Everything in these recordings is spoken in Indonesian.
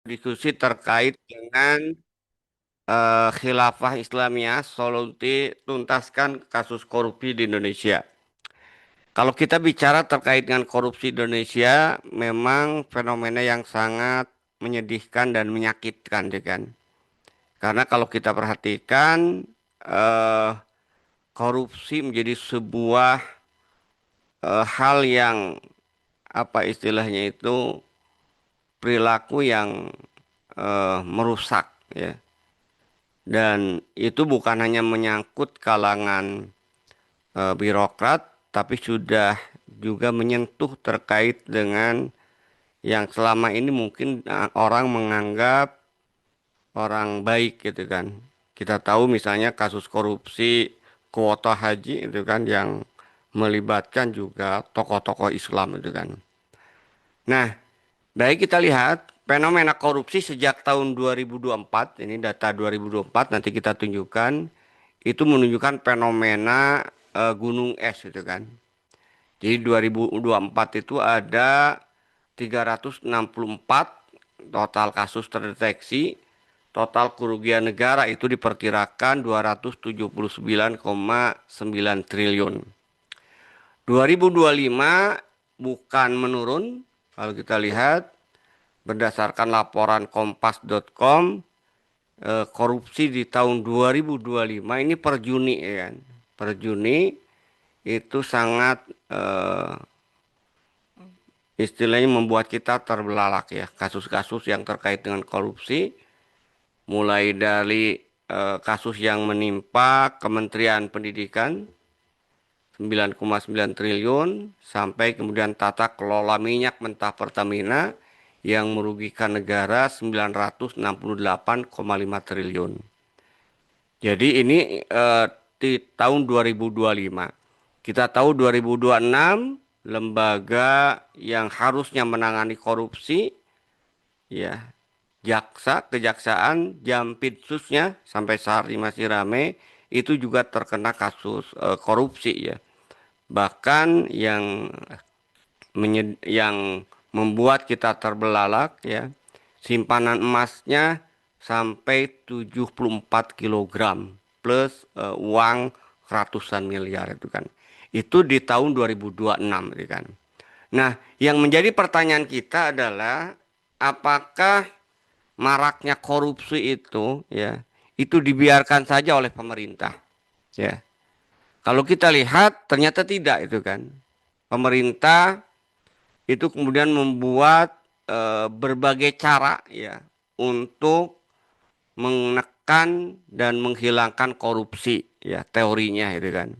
Diskusi terkait dengan khilafah Islamiyah solusi tuntaskan kasus korupsi di Indonesia. Kalau kita bicara terkait dengan korupsi di Indonesia, memang fenomena yang sangat menyedihkan dan menyakitkan, ya kan? Karena kalau kita perhatikan, eh, korupsi menjadi sebuah hal yang apa istilahnya itu perilaku yang merusak, ya. Dan itu bukan hanya menyangkut kalangan birokrat, tapi sudah juga menyentuh terkait dengan yang selama ini mungkin orang menganggap orang baik gitu kan. Kita tahu misalnya kasus korupsi kuota haji itu kan yang melibatkan juga tokoh-tokoh Islam itu kan. Nah, baik kita lihat fenomena korupsi sejak tahun 2024, ini data 2024 nanti kita tunjukkan, itu menunjukkan fenomena gunung es itu kan. Jadi 2024 itu ada 364 total kasus terdeteksi, total kerugian negara itu diperkirakan 279,9 triliun. 2025 bukan menurun, kalau kita lihat berdasarkan laporan kompas.com, korupsi di tahun 2025 ini per Juni ya kan. Per Juni itu sangat istilahnya membuat kita terbelalak ya. Kasus-kasus yang terkait dengan korupsi mulai dari kasus yang menimpa Kementerian Pendidikan 9,9 triliun sampai kemudian tata kelola minyak mentah Pertamina yang merugikan negara 968,5 triliun. Jadi ini di tahun 2025. Kita tahu 2026 lembaga yang harusnya menangani korupsi ya kejaksaan Jampitsusnya sampai saat ini masih rame itu juga terkena kasus korupsi ya. Bahkan yang membuat kita terbelalak ya, simpanan emasnya sampai 74 kilogram plus uang ratusan miliar itu kan. Itu di tahun 2026 itu kan. Nah, yang menjadi pertanyaan kita adalah apakah maraknya korupsi itu ya, itu dibiarkan saja oleh pemerintah ya. Kalau kita lihat ternyata tidak itu kan. Pemerintah itu kemudian membuat berbagai cara ya untuk menekan dan menghilangkan korupsi ya teorinya itu kan.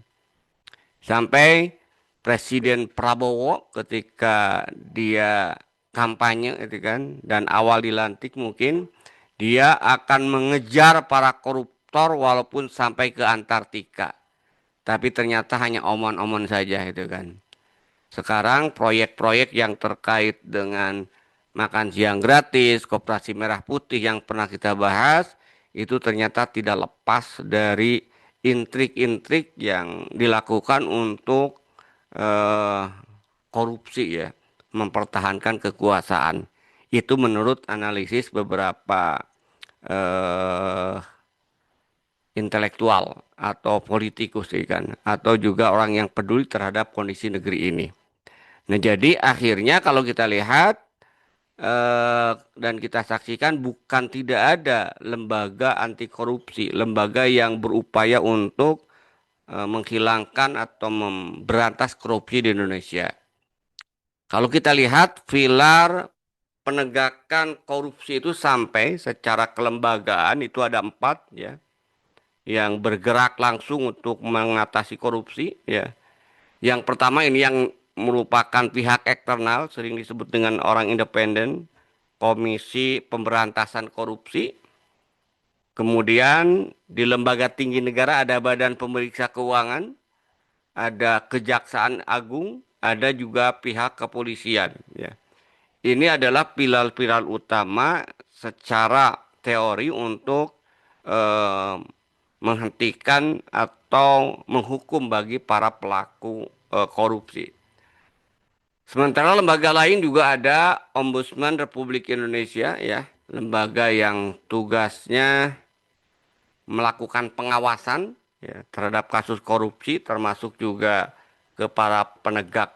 Sampai Presiden Prabowo ketika dia kampanye itu kan dan awal dilantik mungkin dia akan mengejar para koruptor walaupun sampai ke Antartika. Tapi ternyata hanya omon-omon saja itu kan. Sekarang proyek-proyek yang terkait dengan makan siang gratis, Koperasi Merah Putih yang pernah kita bahas, itu ternyata tidak lepas dari intrik-intrik yang dilakukan untuk eh, korupsi ya, mempertahankan kekuasaan. Itu menurut analisis beberapa eh, intelektual atau politikus ya kan, atau juga orang yang peduli terhadap kondisi negeri ini. Nah, jadi akhirnya kalau kita lihat dan kita saksikan bukan tidak ada lembaga anti korupsi, lembaga yang berupaya untuk menghilangkan atau memberantas korupsi di Indonesia. Kalau kita lihat pilar penegakan korupsi itu sampai secara kelembagaan itu ada 4 ya yang bergerak langsung untuk mengatasi korupsi ya. Yang pertama ini yang merupakan pihak eksternal sering disebut dengan orang independen, Komisi Pemberantasan Korupsi. Kemudian di lembaga tinggi negara ada Badan Pemeriksa Keuangan, ada Kejaksaan Agung, ada juga pihak kepolisian ya. Ini adalah pilar-pilar utama secara teori untuk eh, menghentikan atau menghukum bagi para pelaku korupsi. Sementara lembaga lain juga ada Ombudsman Republik Indonesia ya. lembaga yang tugasnya melakukan pengawasan ya, terhadap kasus korupsi, termasuk juga ke para penegak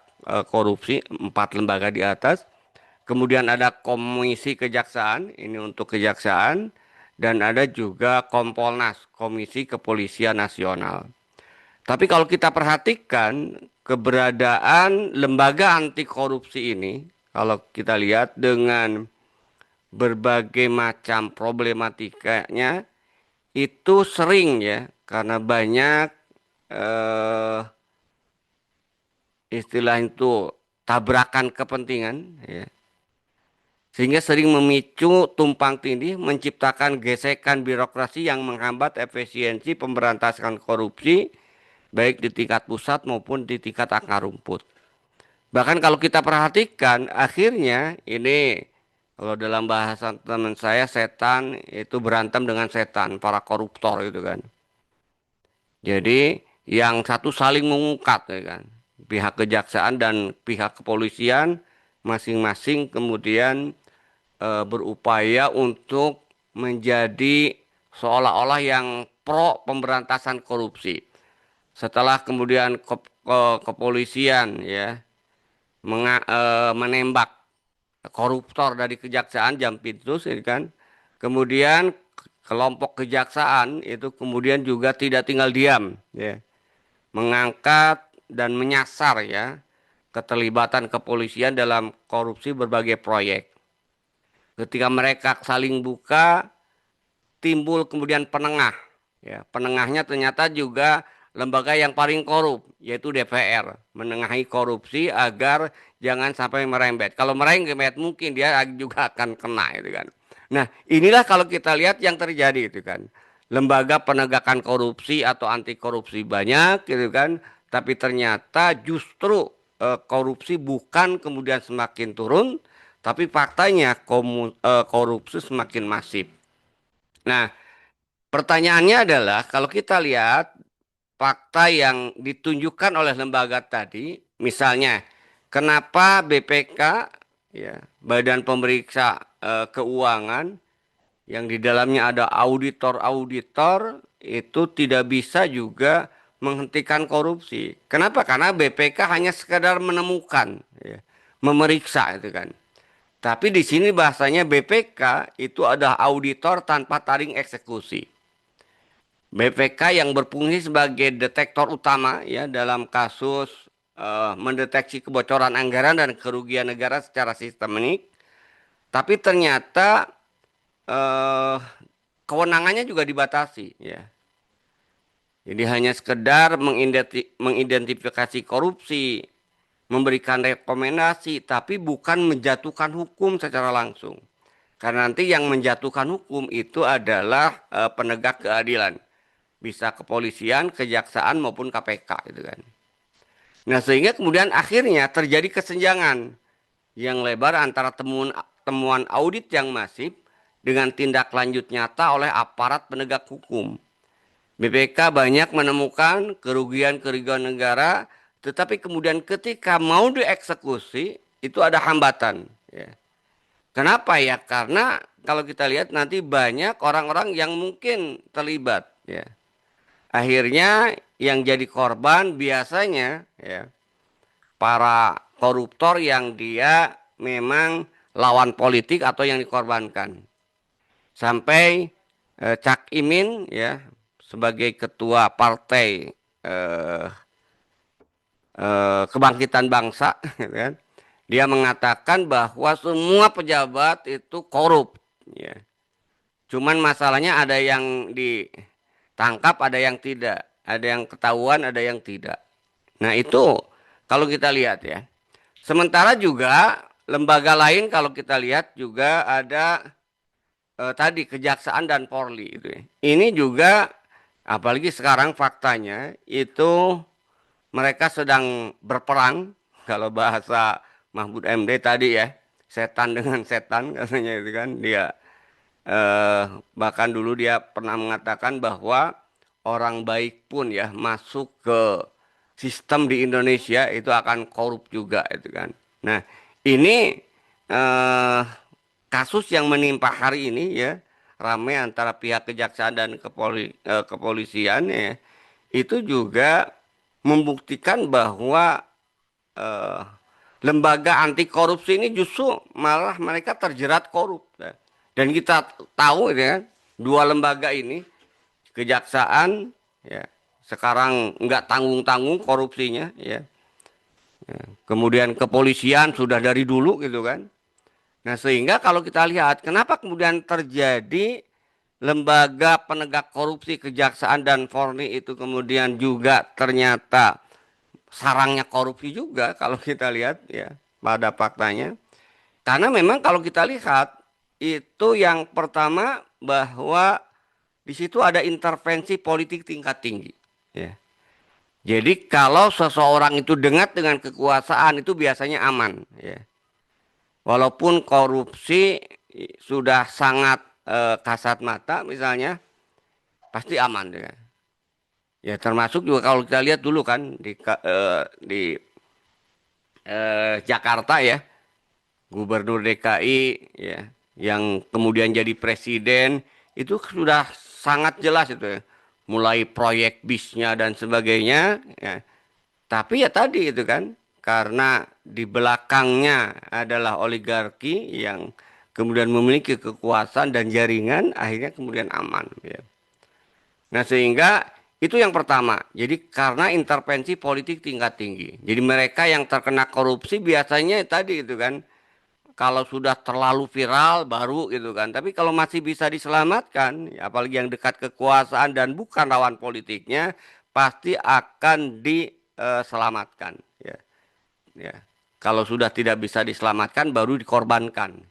korupsi, 4 lembaga di atas. Kemudian ada Komisi Kejaksaan, ini untuk kejaksaan, dan ada juga Kompolnas, Komisi Kepolisian Nasional. Tapi kalau kita perhatikan keberadaan lembaga anti korupsi ini, kalau kita lihat dengan berbagai macam problematikanya, itu sering ya, karena banyak eh, istilah itu tabrakan kepentingan, ya. Sehingga sering memicu tumpang tindih, menciptakan gesekan birokrasi yang menghambat efisiensi pemberantasan korupsi, baik di tingkat pusat maupun di tingkat akar rumput. Bahkan kalau kita perhatikan, akhirnya ini kalau dalam bahasa teman saya, setan itu berantem dengan setan, para koruptor itu kan. Jadi yang satu saling mengukat ya kan. Pihak kejaksaan dan pihak kepolisian masing-masing kemudian berupaya untuk menjadi seolah-olah yang pro pemberantasan korupsi. Setelah kemudian kepolisian ya menembak koruptor dari kejaksaan Jampitsus ya kan. Kemudian kelompok kejaksaan itu kemudian juga tidak tinggal diam ya, mengangkat dan menyasar ya keterlibatan kepolisian dalam korupsi berbagai proyek. Ketika mereka saling buka, timbul kemudian penengah. Ya, penengahnya ternyata juga lembaga yang paling korup, yaitu DPR, menengahi korupsi agar jangan sampai merembet. Kalau merembet mungkin dia juga akan kena itu kan. Nah, inilah kalau kita lihat yang terjadi itu kan. Lembaga penegakan korupsi atau anti korupsi banyak gitu kan, tapi ternyata justru korupsi bukan kemudian semakin turun, tapi faktanya korupsi semakin masif. Nah, pertanyaannya adalah kalau kita lihat fakta yang ditunjukkan oleh lembaga tadi, misalnya kenapa BPK ya, Badan Pemeriksa Keuangan yang di dalamnya ada auditor-auditor itu tidak bisa juga menghentikan korupsi. Kenapa? Karena BPK hanya sekedar menemukan, ya, memeriksa itu kan. Tapi di sini bahasanya BPK itu ada auditor tanpa taring eksekusi. BPK yang berfungsi sebagai detektor utama ya dalam kasus mendeteksi kebocoran anggaran dan kerugian negara secara sistemik. Tapi ternyata eh, kewenangannya juga dibatasi ya. Jadi hanya sekedar mengidentifikasi korupsi, memberikan rekomendasi, tapi bukan menjatuhkan hukum secara langsung. Karena nanti yang menjatuhkan hukum itu adalah penegak keadilan. Bisa kepolisian, kejaksaan maupun KPK itu kan. Nah, sehingga kemudian akhirnya terjadi kesenjangan yang lebar antara temuan audit yang masif dengan tindak lanjut nyata oleh aparat penegak hukum. BPK banyak menemukan kerugian-kerugian negara, tetapi kemudian ketika mau dieksekusi itu ada hambatan. Ya. Kenapa ya? Karena kalau kita lihat nanti banyak orang-orang yang mungkin terlibat. Ya. Akhirnya yang jadi korban biasanya ya para koruptor yang dia memang lawan politik atau yang dikorbankan. Sampai Cak Imin ya sebagai ketua partai eh, Kebangkitan Bangsa gitu kan. Dia mengatakan bahwa semua pejabat itu korup ya. Cuman masalahnya ada yang ditangkap, ada yang tidak, ada yang ketahuan, ada yang tidak. Nah, itu kalau kita lihat ya. Sementara juga lembaga lain kalau kita lihat juga ada tadi Kejaksaan dan Polri itu ya. Ini juga apalagi sekarang faktanya itu mereka sedang berperang kalau bahasa Mahfud MD tadi ya. Setan dengan setan katanya itu kan dia bahkan dulu dia pernah mengatakan bahwa orang baik pun ya masuk ke sistem di Indonesia itu akan korup juga itu kan. Nah, ini eh, kasus yang menimpa hari ini ya, ramai antara pihak kejaksaan dan kepolisian ya, itu juga membuktikan bahwa eh, lembaga anti korupsi ini justru malah mereka terjerat korup. Ya. Dan kita tahu ya, dua lembaga ini, kejaksaan ya, sekarang nggak tanggung-tanggung korupsinya ya. Kemudian kepolisian sudah dari dulu gitu kan. Nah, sehingga kalau kita lihat kenapa kemudian terjadi lembaga penegak korupsi kejaksaan dan Polri itu kemudian juga ternyata sarangnya korupsi juga kalau kita lihat ya pada faktanya. Karena memang kalau kita lihat itu yang pertama bahwa di situ ada intervensi politik tingkat tinggi ya. Jadi kalau seseorang itu dengat dengan kekuasaan itu biasanya aman ya. Walaupun korupsi sudah sangat kasat mata misalnya pasti aman ya. Ya termasuk juga kalau kita lihat dulu kan di Jakarta ya, Gubernur DKI ya yang kemudian jadi presiden itu sudah sangat jelas itu ya. Mulai proyek bisnya dan sebagainya ya. Tapi ya tadi itu kan karena di belakangnya adalah oligarki yang kemudian memiliki kekuasaan dan jaringan akhirnya kemudian aman ya. Nah, sehingga itu yang pertama. Jadi karena intervensi politik tingkat tinggi. Jadi mereka yang terkena korupsi biasanya tadi itu kan kalau sudah terlalu viral baru gitu kan. Tapi kalau masih bisa diselamatkan, ya apalagi yang dekat kekuasaan dan bukan lawan politiknya, pasti akan diselamatkan. Ya, ya. Kalau sudah tidak bisa diselamatkan, baru dikorbankan.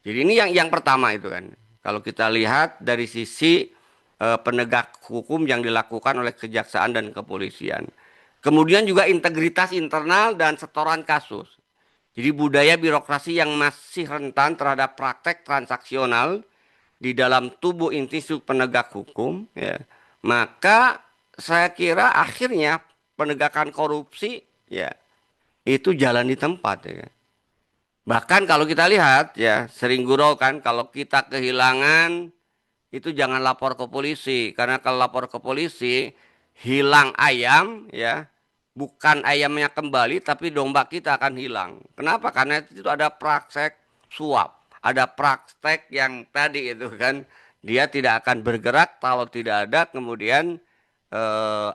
Jadi ini yang pertama itu kan. Kalau kita lihat dari sisi penegak hukum yang dilakukan oleh kejaksaan dan kepolisian. Kemudian juga integritas internal dan setoran kasus. Jadi budaya birokrasi yang masih rentan terhadap praktek transaksional di dalam tubuh institusi penegak hukum, ya, maka saya kira akhirnya penegakan korupsi ya itu jalan di tempat ya. Bahkan kalau kita lihat ya sering gurau kan kalau kita kehilangan itu jangan lapor ke polisi karena kalau lapor ke polisi hilang ayam ya bukan ayamnya kembali tapi domba kita akan hilang. Kenapa? Karena itu ada praktek suap, ada praktek yang tadi itu kan dia tidak akan bergerak kalau tidak ada kemudian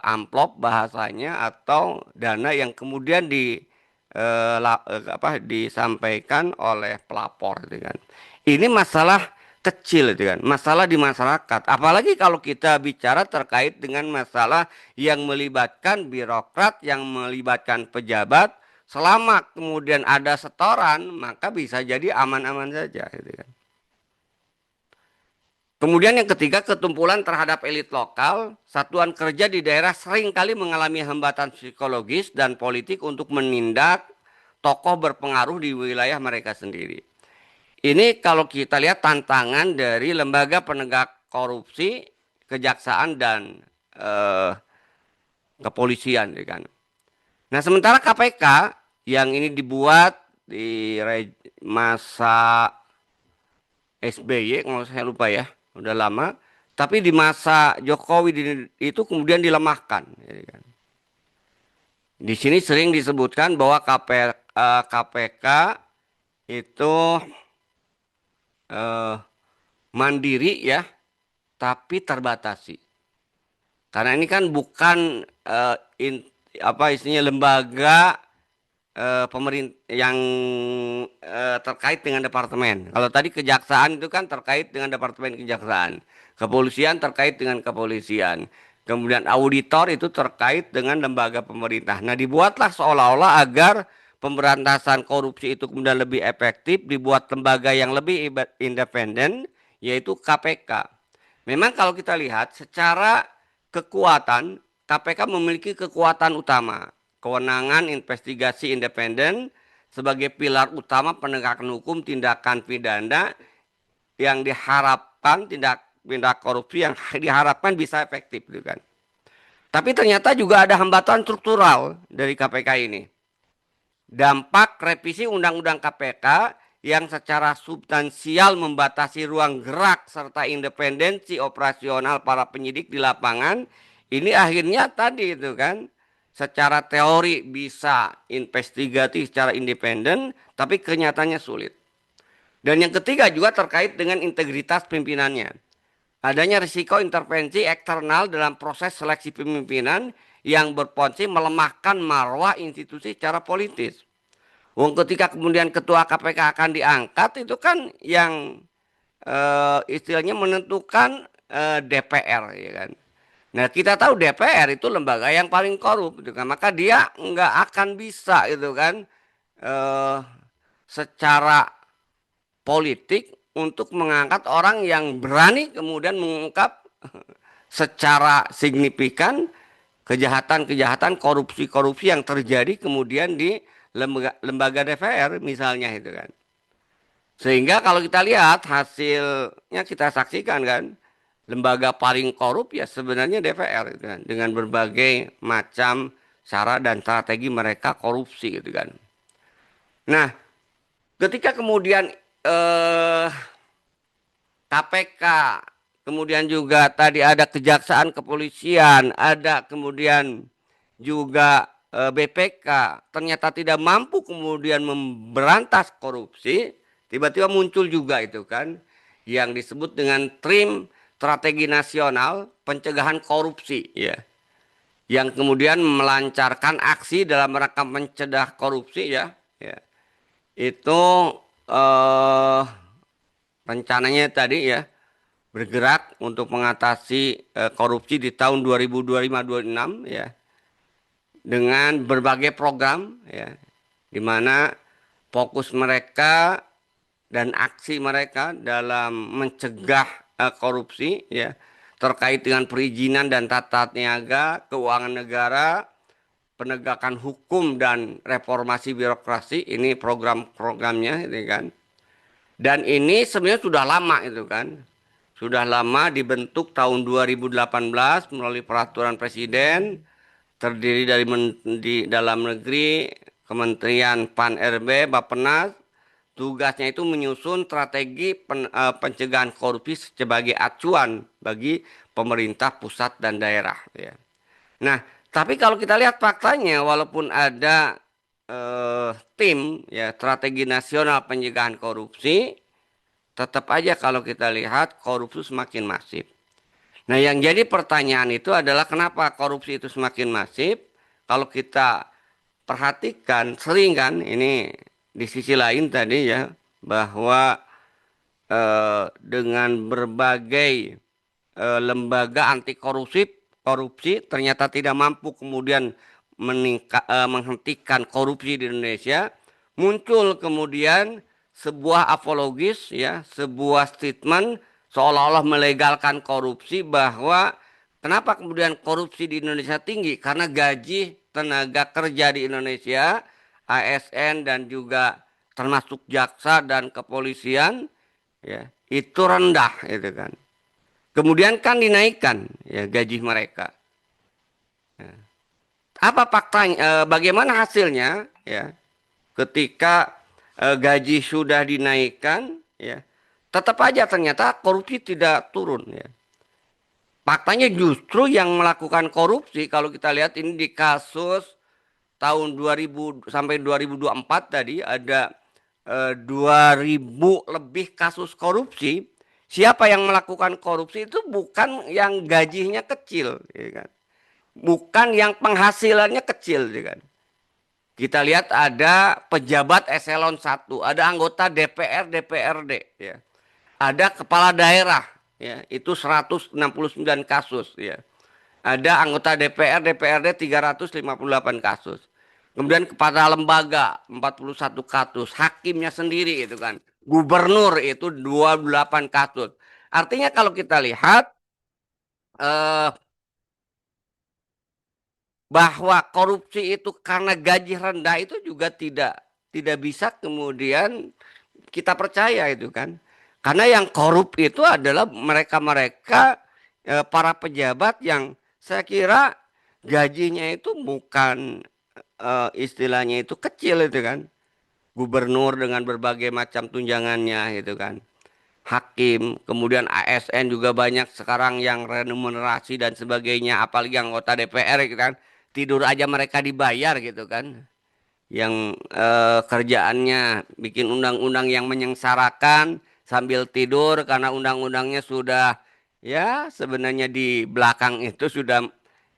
amplop bahasanya atau dana yang kemudian disampaikan oleh pelapor itu kan. Ini masalah kecil itu kan, masalah di masyarakat. Apalagi kalau kita bicara terkait dengan masalah yang melibatkan birokrat, yang melibatkan pejabat, selama kemudian ada setoran, maka bisa jadi aman-aman saja gitu kan. Kemudian yang ketiga, ketumpulan terhadap elit lokal, satuan kerja di daerah seringkali mengalami hambatan psikologis dan politik untuk menindak tokoh berpengaruh di wilayah mereka sendiri. Ini kalau kita lihat tantangan dari lembaga penegak korupsi, kejaksaan dan kepolisian, kan. Nah, sementara KPK yang ini dibuat di masa SBY, kalau saya lupa ya, udah lama. Tapi di masa Jokowi itu kemudian dilemahkan. Kan. Di sini sering disebutkan bahwa KPK itu mandiri ya, tapi terbatasi. Karena ini kan bukan istilahnya lembaga pemerintah yang terkait dengan departemen. Kalau tadi kejaksaan itu kan terkait dengan departemen kejaksaan, kepolisian terkait dengan kepolisian, kemudian auditor itu terkait dengan lembaga pemerintah. Nah, dibuatlah seolah-olah agar pemberantasan korupsi itu kemudian lebih efektif, dibuat lembaga yang lebih independen, yaitu KPK. Memang kalau kita lihat secara kekuatan, KPK memiliki kekuatan utama. Kewenangan investigasi independen sebagai pilar utama penegakan hukum tindakan pidana yang diharapkan tindak korupsi yang diharapkan bisa efektif gitu kan. Tapi ternyata juga ada hambatan struktural dari KPK ini. Dampak revisi Undang-Undang KPK yang secara substansial membatasi ruang gerak serta independensi operasional para penyidik di lapangan, ini akhirnya tadi itu kan, secara teori bisa investigatif secara independen, tapi kenyataannya sulit. Dan yang ketiga juga terkait dengan integritas pimpinannya. Adanya risiko intervensi eksternal dalam proses seleksi pemimpinan yang berpotensi melemahkan marwah institusi secara politis. Wong ketika kemudian ketua KPK akan diangkat itu kan yang istilahnya menentukan DPR ya kan. Nah kita tahu DPR itu lembaga yang paling korup gitu kan. Maka dia nggak akan bisa gitu kan eh, secara politik untuk mengangkat orang yang berani kemudian mengungkap secara signifikan kejahatan-kejahatan korupsi-korupsi yang terjadi kemudian di lembaga DPR misalnya itu kan. Sehingga kalau kita lihat hasilnya kita saksikan kan, lembaga paling korup ya sebenarnya DPR gitu kan, dengan berbagai macam cara dan strategi mereka korupsi gitu kan. Nah, ketika kemudian KPK, kemudian juga tadi ada kejaksaan kepolisian, ada kemudian juga BPK, ternyata tidak mampu kemudian memberantas korupsi, tiba-tiba muncul juga itu kan yang disebut dengan Tim Strategi Nasional Pencegahan Korupsi ya. Yang kemudian melancarkan aksi dalam rangka mencegah korupsi ya. Ya. Itu eh rencananya tadi ya bergerak untuk mengatasi korupsi di tahun 2025-2026 ya dengan berbagai program ya di mana fokus mereka dan aksi mereka dalam mencegah korupsi ya terkait dengan perizinan dan tata niaga, keuangan negara, penegakan hukum dan reformasi birokrasi ini program-programnya ini kan. Dan ini sebenarnya sudah lama itu kan. Sudah lama dibentuk tahun 2018 melalui peraturan presiden terdiri dari di dalam negeri, Kementerian Pan RB, Bappenas. Tugasnya itu menyusun strategi pencegahan korupsi sebagai acuan bagi pemerintah pusat dan daerah. Ya. Nah, tapi kalau kita lihat faktanya, walaupun ada tim ya strategi nasional pencegahan korupsi, tetap aja kalau kita lihat korupsi semakin masif. Nah, yang jadi pertanyaan itu adalah kenapa korupsi itu semakin masif? Kalau kita perhatikan sering kan ini di sisi lain tadi ya bahwa dengan berbagai lembaga anti korupsi ternyata tidak mampu kemudian menghentikan korupsi di Indonesia, muncul kemudian sebuah apologis ya, sebuah statement seolah-olah melegalkan korupsi bahwa kenapa kemudian korupsi di Indonesia tinggi? Karena gaji tenaga kerja di Indonesia, ASN dan juga termasuk jaksa dan kepolisian ya, itu rendah itu kan. Kemudian kan dinaikkan ya gaji mereka. Ya. Apa faktanya? Bagaimana hasilnya ya? Ketika gaji sudah dinaikkan ya, tetap aja ternyata korupsi tidak turun ya. Faktanya justru yang melakukan korupsi kalau kita lihat ini di kasus tahun 2000 sampai 2024 tadi ada 2000 lebih kasus korupsi. Siapa yang melakukan korupsi itu bukan yang gajinya kecil, ya kan? Bukan yang penghasilannya kecil, ya kan? Kita lihat ada pejabat eselon 1, ada anggota DPR, DPRD, ya. Ada kepala daerah, ya, itu 169 kasus, ya. Ada anggota DPR, DPRD 358 kasus. Kemudian kepala lembaga 41 kasus, hakimnya sendiri itu kan. Gubernur itu 28 kasus. Artinya kalau kita lihat eh, bahwa korupsi itu karena gaji rendah itu juga tidak bisa kemudian kita percaya itu kan. Karena yang korup itu adalah mereka-mereka para pejabat yang saya kira gajinya itu bukan istilahnya itu kecil itu kan. gubernur dengan berbagai macam tunjangannya gitu kan. Hakim, kemudian ASN juga banyak sekarang yang remunerasi dan sebagainya, apalagi anggota DPR gitu kan. Tidur aja mereka dibayar gitu kan. Yang kerjaannya bikin undang-undang yang menyengsarakan sambil tidur karena undang-undangnya sudah ya sebenarnya di belakang itu sudah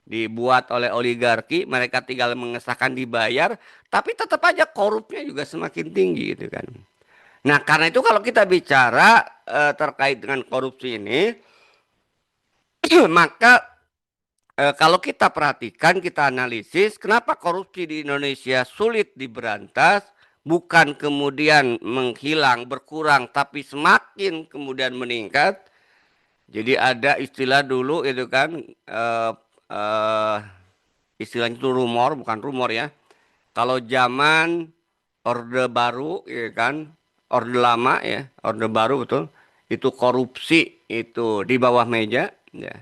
dibuat oleh oligarki, mereka tinggal mengesahkan dibayar, tapi tetap aja korupnya juga semakin tinggi gitu kan. Nah, karena itu kalau kita bicara terkait dengan korupsi ini, maka kalau kita perhatikan, kita analisis, kenapa korupsi di Indonesia sulit diberantas, bukan kemudian menghilang, berkurang, tapi semakin kemudian meningkat. Jadi ada istilah dulu itu kan, eh, istilahnya itu rumor, bukan rumor ya. Kalau zaman Orde Baru, ya kan, Orde Lama ya, Orde Baru betul, itu korupsi itu di bawah meja, ya.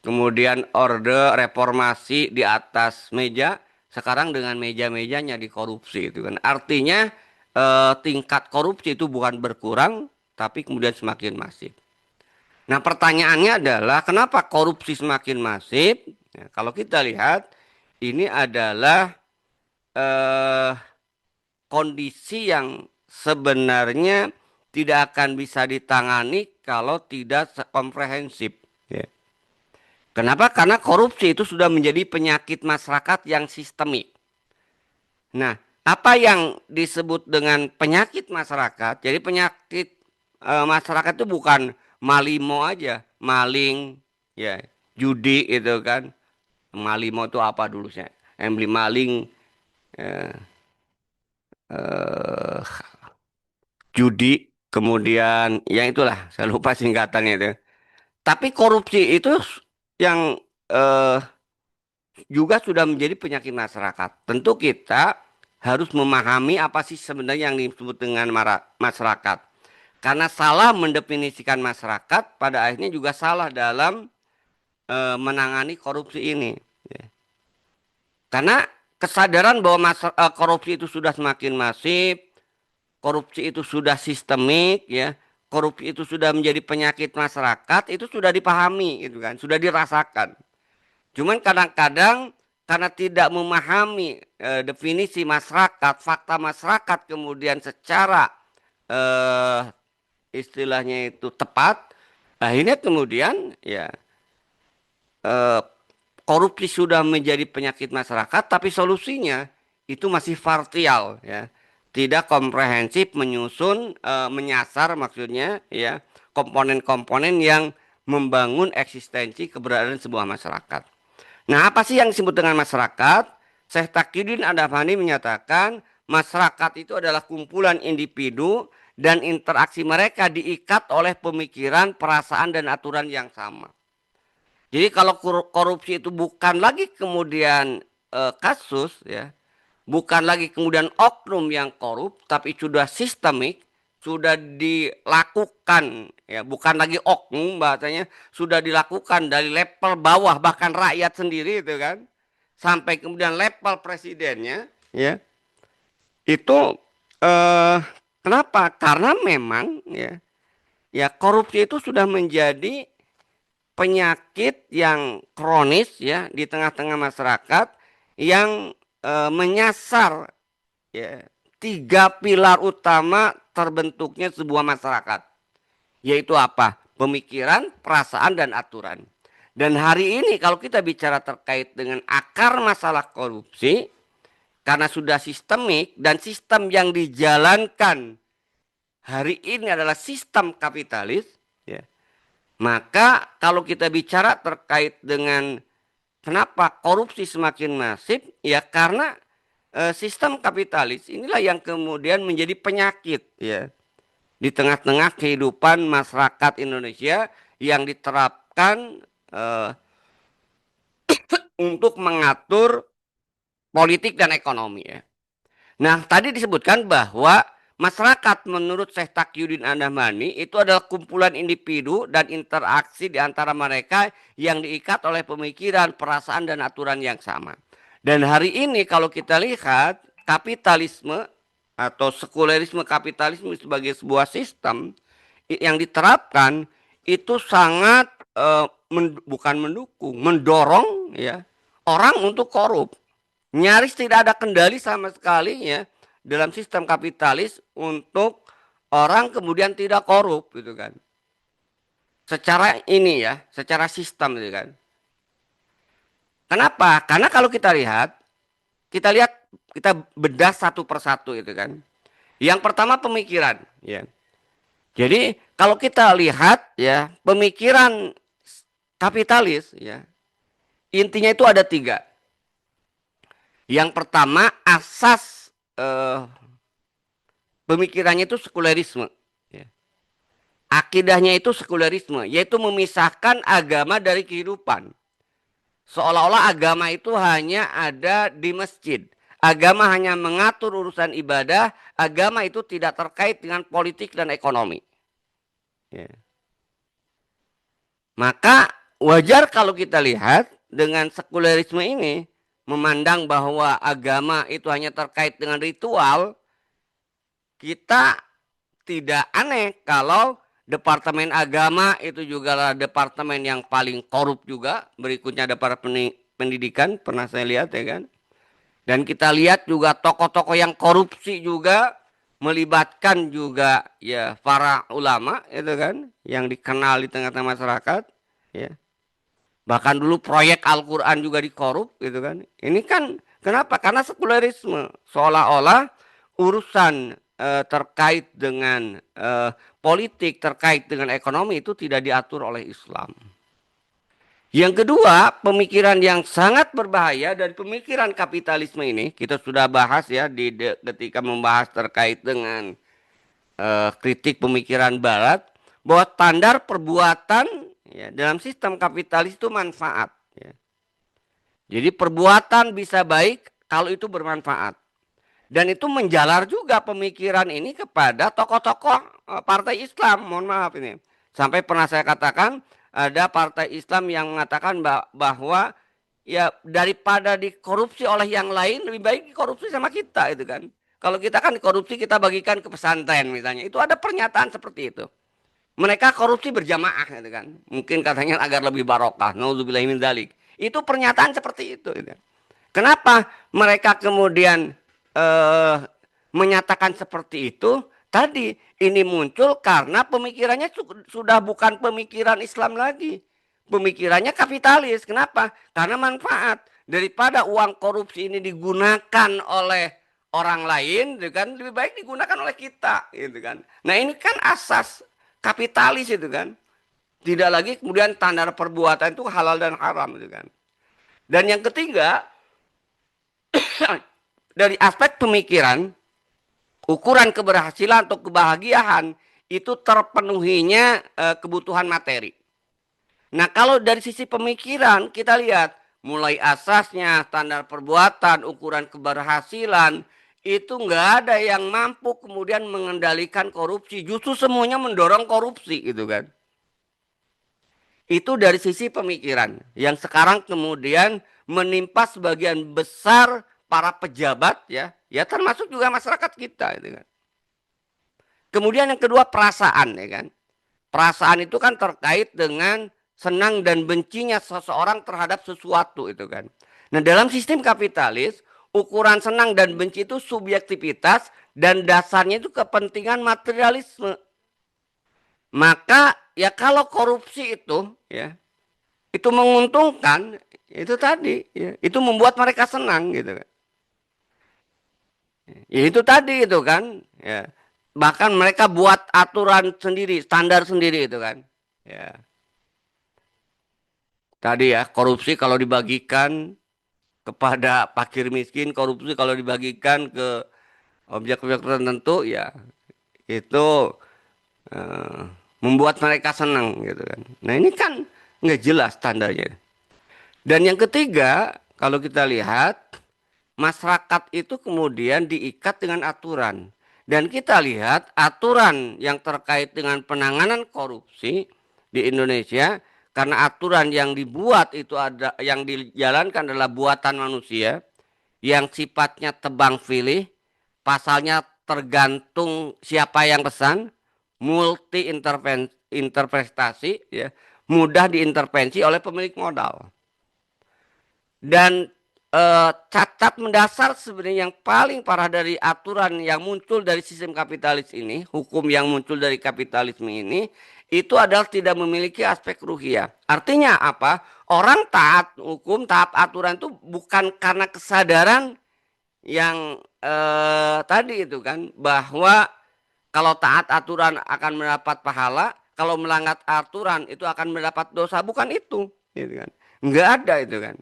Kemudian Orde Reformasi di atas meja, sekarang dengan meja-mejanya dikorupsi itu kan. Artinya tingkat korupsi itu bukan berkurang, tapi kemudian semakin masif. Nah, pertanyaannya adalah kenapa korupsi semakin masif? Ya, kalau kita lihat, ini adalah eh, kondisi yang sebenarnya tidak akan bisa ditangani kalau tidak komprehensif. Ya. Kenapa? Karena korupsi itu sudah menjadi penyakit masyarakat yang sistemik. Nah, apa yang disebut dengan penyakit masyarakat? Jadi penyakit masyarakat itu bukan malimo aja, maling, ya, judi itu kan. Malimo itu apa dulu sih? Embli maling, eh, eh, judi, kemudian yang itulah, saya lupa singkatannya itu. Tapi korupsi itu yang eh, juga sudah menjadi penyakit masyarakat. Tentu kita harus memahami apa sih sebenarnya yang disebut dengan masyarakat. Karena salah mendefinisikan masyarakat, pada akhirnya juga salah dalam menangani korupsi ini. Ya. Karena kesadaran bahwa korupsi itu sudah semakin masif, korupsi itu sudah sistemik, ya, korupsi itu sudah menjadi penyakit masyarakat, itu sudah dipahami, gitu kan, sudah dirasakan. Cuman kadang-kadang karena tidak memahami definisi masyarakat, fakta masyarakat kemudian secara eh, istilahnya itu tepat, akhirnya kemudian ya eh, korupsi sudah menjadi penyakit masyarakat, tapi solusinya itu masih parsial, ya, tidak komprehensif menyusun, menyasar maksudnya, ya, komponen-komponen yang membangun eksistensi keberadaan sebuah masyarakat. Nah, apa sih yang disebut dengan masyarakat? Syekh Taqiyuddin Adhamani menyatakan masyarakat itu adalah kumpulan individu dan interaksi mereka diikat oleh pemikiran, perasaan, dan aturan yang sama. Jadi kalau korupsi itu bukan lagi kemudian kasus, ya, bukan lagi kemudian oknum yang korup, tapi sudah sistemik, sudah dilakukan, ya, bukan lagi oknum bahasanya, sudah dilakukan dari level bawah bahkan rakyat sendiri itu kan, sampai kemudian level presidennya, ya, itu eh, kenapa? Karena memang ya, ya korupsi itu sudah menjadi penyakit yang kronis ya di tengah-tengah masyarakat yang menyasar ya tiga pilar utama terbentuknya sebuah masyarakat, yaitu apa? Pemikiran, perasaan, dan aturan. Dan hari ini kalau kita bicara terkait dengan akar masalah korupsi, karena sudah sistemik dan sistem yang dijalankan hari ini adalah sistem kapitalis, ya, maka kalau kita bicara terkait dengan kenapa korupsi semakin masif, ya karena sistem kapitalis inilah yang kemudian menjadi penyakit, ya, di tengah-tengah kehidupan masyarakat Indonesia yang diterapkan eh, untuk mengatur politik dan ekonomi, ya. Nah, tadi disebutkan bahwa masyarakat menurut Syekh Taqiyuddin Adhamani itu adalah kumpulan individu dan interaksi di antara mereka yang diikat oleh pemikiran, perasaan, dan aturan yang sama. Dan hari ini kalau kita lihat kapitalisme atau sekulerisme kapitalisme sebagai sebuah sistem yang diterapkan itu sangat bukan mendukung, mendorong ya orang untuk korup. Nyaris tidak ada kendali sama sekali ya dalam sistem kapitalis untuk orang kemudian tidak korup gitu kan. Secara ini ya, secara sistem gitu kan. Kenapa? Karena kalau kita lihat, kita bedah satu persatu itu kan. Yang pertama pemikiran, ya. Jadi kalau kita lihat ya pemikiran kapitalis, ya intinya itu ada tiga. Yang pertama asas pemikirannya itu sekulerisme. Ya. Akidahnya itu sekulerisme, yaitu memisahkan agama dari kehidupan. Seolah-olah agama itu hanya ada di masjid. Agama hanya mengatur urusan ibadah. Agama itu tidak terkait dengan politik dan ekonomi. Ya. Maka wajar kalau kita lihat dengan sekulerisme ini. Memandang bahwa agama itu hanya terkait dengan ritual. Kita tidak aneh kalau Departemen Agama itu juga adalah departemen yang paling korup juga. Berikutnya ada para pendidikan, pernah saya lihat ya kan. Dan kita lihat juga tokoh-tokoh yang korupsi juga melibatkan juga ya para ulama itu kan yang dikenal di tengah-tengah masyarakat ya. Bahkan dulu proyek Al-Qur'an juga dikorup gitu kan. Ini kan kenapa? Karena sekulerisme seolah-olah urusan terkait dengan politik, terkait dengan ekonomi itu tidak diatur oleh Islam. Yang kedua, pemikiran yang sangat berbahaya dari pemikiran kapitalisme ini, kita sudah bahas ya ketika membahas terkait dengan kritik pemikiran Barat, bahwa standar perbuatan ya, dalam sistem kapitalis itu manfaat. Ya. Jadi perbuatan bisa baik kalau itu bermanfaat. Dan itu menjalar juga pemikiran ini kepada tokoh-tokoh partai Islam. Mohon maaf ini. Sampai pernah saya katakan ada partai Islam yang mengatakan bahwa ya daripada dikorupsi oleh yang lain lebih baik dikorupsi sama kita itu kan. Kalau kita kan korupsi kita bagikan ke pesantren misalnya. Itu ada pernyataan seperti itu. Mereka korupsi berjamaah gitu kan. Mungkin katanya agar lebih barokah. Nauzubillahi min dzalik. Itu pernyataan seperti itu gitu. Kenapa mereka kemudian menyatakan seperti itu? Tadi ini muncul karena pemikirannya sudah bukan pemikiran Islam lagi. Pemikirannya kapitalis. Kenapa? Karena manfaat. Daripada uang korupsi ini digunakan oleh orang lain, gitu kan, lebih baik digunakan oleh kita, gitu kan. Nah ini kan asas kapitalis itu kan. Tidak lagi kemudian standar perbuatan itu halal dan haram, gitu kan. Dan yang ketiga, dari aspek pemikiran, ukuran keberhasilan atau kebahagiaan itu terpenuhinya kebutuhan materi. Nah kalau dari sisi pemikiran kita lihat mulai asasnya, standar perbuatan, ukuran keberhasilan itu nggak ada yang mampu kemudian mengendalikan korupsi. Justru semuanya mendorong korupsi gitu kan. Itu dari sisi pemikiran yang sekarang kemudian menimpa sebagian besar para pejabat ya termasuk juga masyarakat kita gitu kan. Kemudian yang kedua perasaan ya kan. Perasaan itu kan terkait dengan senang dan bencinya seseorang terhadap sesuatu itu kan. Nah, dalam sistem kapitalis ukuran senang dan benci itu subjektivitas dan dasarnya itu kepentingan materialisme. Maka ya kalau korupsi itu ya itu menguntungkan itu tadi ya, itu membuat mereka senang gitu kan. Ya itu tadi itu kan ya. Bahkan mereka buat aturan sendiri, standar sendiri itu kan. Ya. Tadi ya, korupsi kalau dibagikan kepada fakir miskin, korupsi kalau dibagikan ke objek-objek tertentu ya itu membuat mereka senang gitu kan. Nah, ini kan nggak jelas standarnya. Dan yang ketiga, kalau kita lihat masyarakat itu kemudian diikat dengan aturan. Dan kita lihat aturan yang terkait dengan penanganan korupsi di Indonesia karena aturan yang dibuat itu ada yang dijalankan adalah buatan manusia yang sifatnya tebang pilih, pasalnya tergantung siapa yang pesan, multi interpretasi, ya, mudah diintervensi oleh pemilik modal. Dan cacat mendasar sebenarnya yang paling parah dari aturan yang muncul dari sistem kapitalis ini, hukum yang muncul dari kapitalisme ini, itu adalah tidak memiliki aspek ruhiyah. Artinya apa? Orang taat hukum, taat aturan itu bukan karena kesadaran yang tadi itu kan, bahwa kalau taat aturan akan mendapat pahala, kalau melanggar aturan itu akan mendapat dosa, bukan itu, gitu kan? Nggak ada itu kan.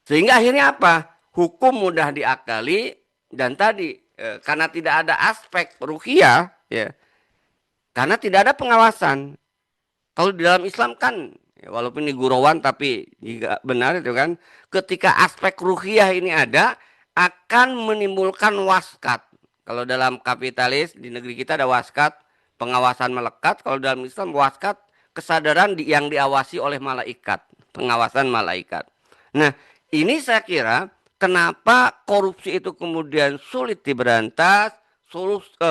Sehingga akhirnya apa? Hukum mudah diakali dan tadi karena tidak ada aspek ruhiyah, ya, karena tidak ada pengawasan. Kalau di dalam Islam kan, ya, walaupun ini gurauan tapi jika benar itu kan, ketika aspek ruhiyah ini ada, akan menimbulkan waskat. Kalau dalam kapitalis di negeri kita ada waskat, pengawasan melekat. Kalau dalam Islam waskat, kesadaran yang diawasi oleh malaikat, pengawasan malaikat. Nah, ini saya kira kenapa korupsi itu kemudian sulit diberantas,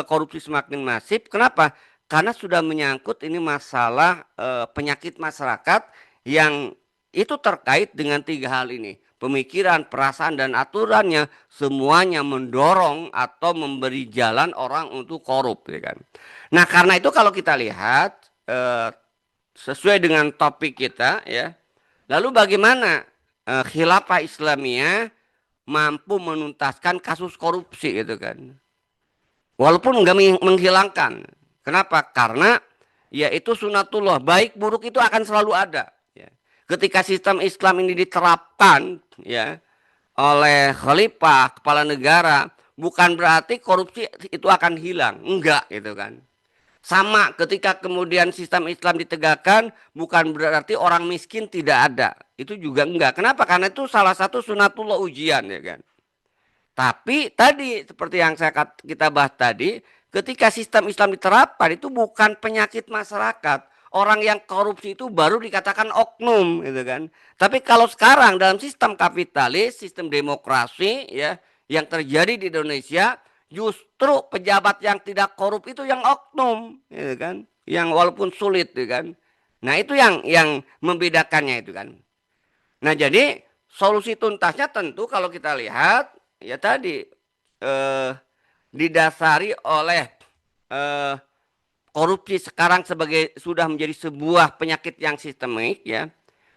korupsi semakin masif. Kenapa? Karena sudah menyangkut ini masalah penyakit masyarakat yang itu terkait dengan tiga hal ini. Pemikiran, perasaan, dan aturannya semuanya mendorong atau memberi jalan orang untuk korup, ya kan. Nah, karena itu kalau kita lihat sesuai dengan topik kita, ya. Lalu bagaimana khilafah Islamiyah mampu menuntaskan kasus korupsi itu kan? Walaupun enggak menghilangkan. Kenapa? Karena ya itu sunatullah, baik buruk itu akan selalu ada. Ya. Ketika sistem Islam ini diterapkan, ya, oleh khalifah, kepala negara, bukan berarti korupsi itu akan hilang, enggak gitu kan. Sama ketika kemudian sistem Islam ditegakkan, bukan berarti orang miskin tidak ada, itu juga enggak. Kenapa? Karena itu salah satu sunatullah, ujian, ya kan. Tapi tadi seperti yang kita bahas tadi, ketika sistem Islam diterapkan itu bukan penyakit masyarakat. Orang yang korupsi itu baru dikatakan oknum, gitu kan. Tapi kalau sekarang dalam sistem kapitalis, sistem demokrasi, ya, yang terjadi di Indonesia, justru pejabat yang tidak korup itu yang oknum, gitu kan. Yang walaupun sulit, gitu kan. Nah, itu yang membedakannya itu kan. Nah, jadi solusi tuntasnya tentu kalau kita lihat ya tadi didasari oleh eh, korupsi sekarang sebagai sudah menjadi sebuah penyakit yang sistemik, ya.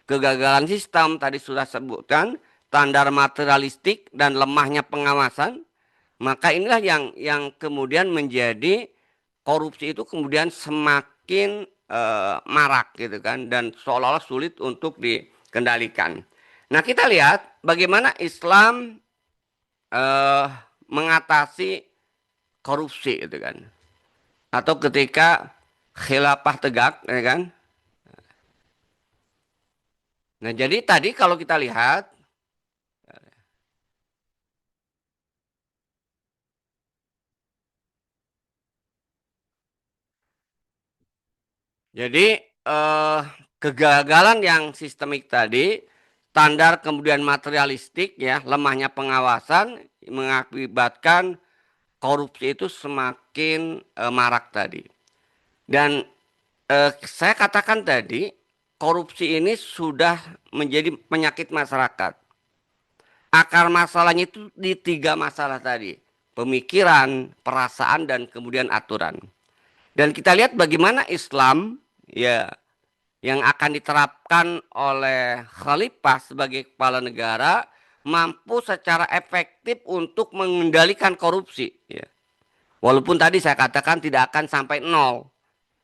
Kegagalan sistem tadi sudah sebutkan, standar materialistik dan lemahnya pengawasan, maka inilah yang kemudian menjadi korupsi itu kemudian semakin marak gitu kan, dan seolah-olah sulit untuk dikendalikan. Nah, kita lihat bagaimana Islam eh, mengatasi korupsi itu kan, atau ketika khilafah tegak, ya kan. Nah, jadi tadi kalau kita lihat, jadi kegagalan yang sistemik tadi, standar kemudian materialistik, ya, lemahnya pengawasan mengakibatkan korupsi itu semakin marak tadi. Dan saya katakan tadi, korupsi ini sudah menjadi penyakit masyarakat. Akar masalahnya itu di tiga masalah tadi. Pemikiran, perasaan, dan kemudian aturan. Dan kita lihat bagaimana Islam, ya, yang akan diterapkan oleh khalifah sebagai kepala negara mampu secara efektif untuk mengendalikan korupsi, ya. Walaupun tadi saya katakan tidak akan sampai nol.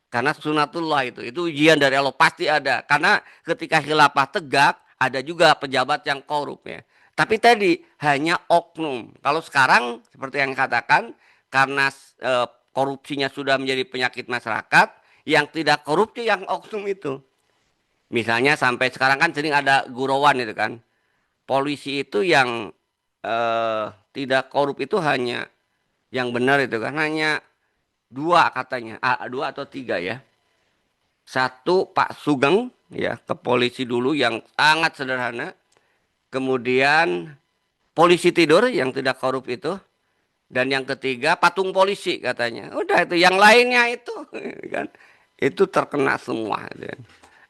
Karena sunatullah itu ujian dari Allah pasti ada. Karena ketika khilafah tegak, ada juga pejabat yang korup, ya. Tapi tadi hanya oknum. Kalau sekarang seperti yang katakan, karena korupsinya sudah menjadi penyakit masyarakat, yang tidak korupsi yang oknum itu. Misalnya sampai sekarang kan sering ada gurauan itu kan. Polisi itu yang tidak korup itu hanya yang benar itu kan hanya dua katanya, dua atau tiga, ya. Satu Pak Sugeng, ya, ke polisi dulu yang sangat sederhana. Kemudian polisi tidur yang tidak korup itu, Dan yang ketiga patung polisi katanya. Udah itu, yang lainnya itu kan itu terkena semua. Gitu kan.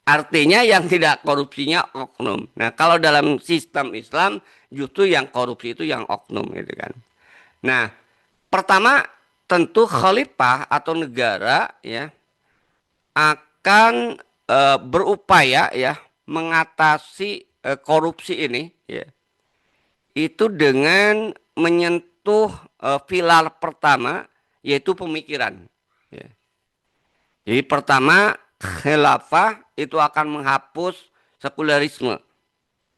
Artinya yang tidak korupsinya oknum. Nah kalau dalam sistem Islam justru yang korupsi itu yang oknum gitu kan. Nah pertama tentu khalifah atau negara ya akan berupaya ya mengatasi korupsi ini ya itu dengan menyentuh pilar pertama yaitu pemikiran. Ya. Jadi pertama khilafah itu akan menghapus sekulerisme.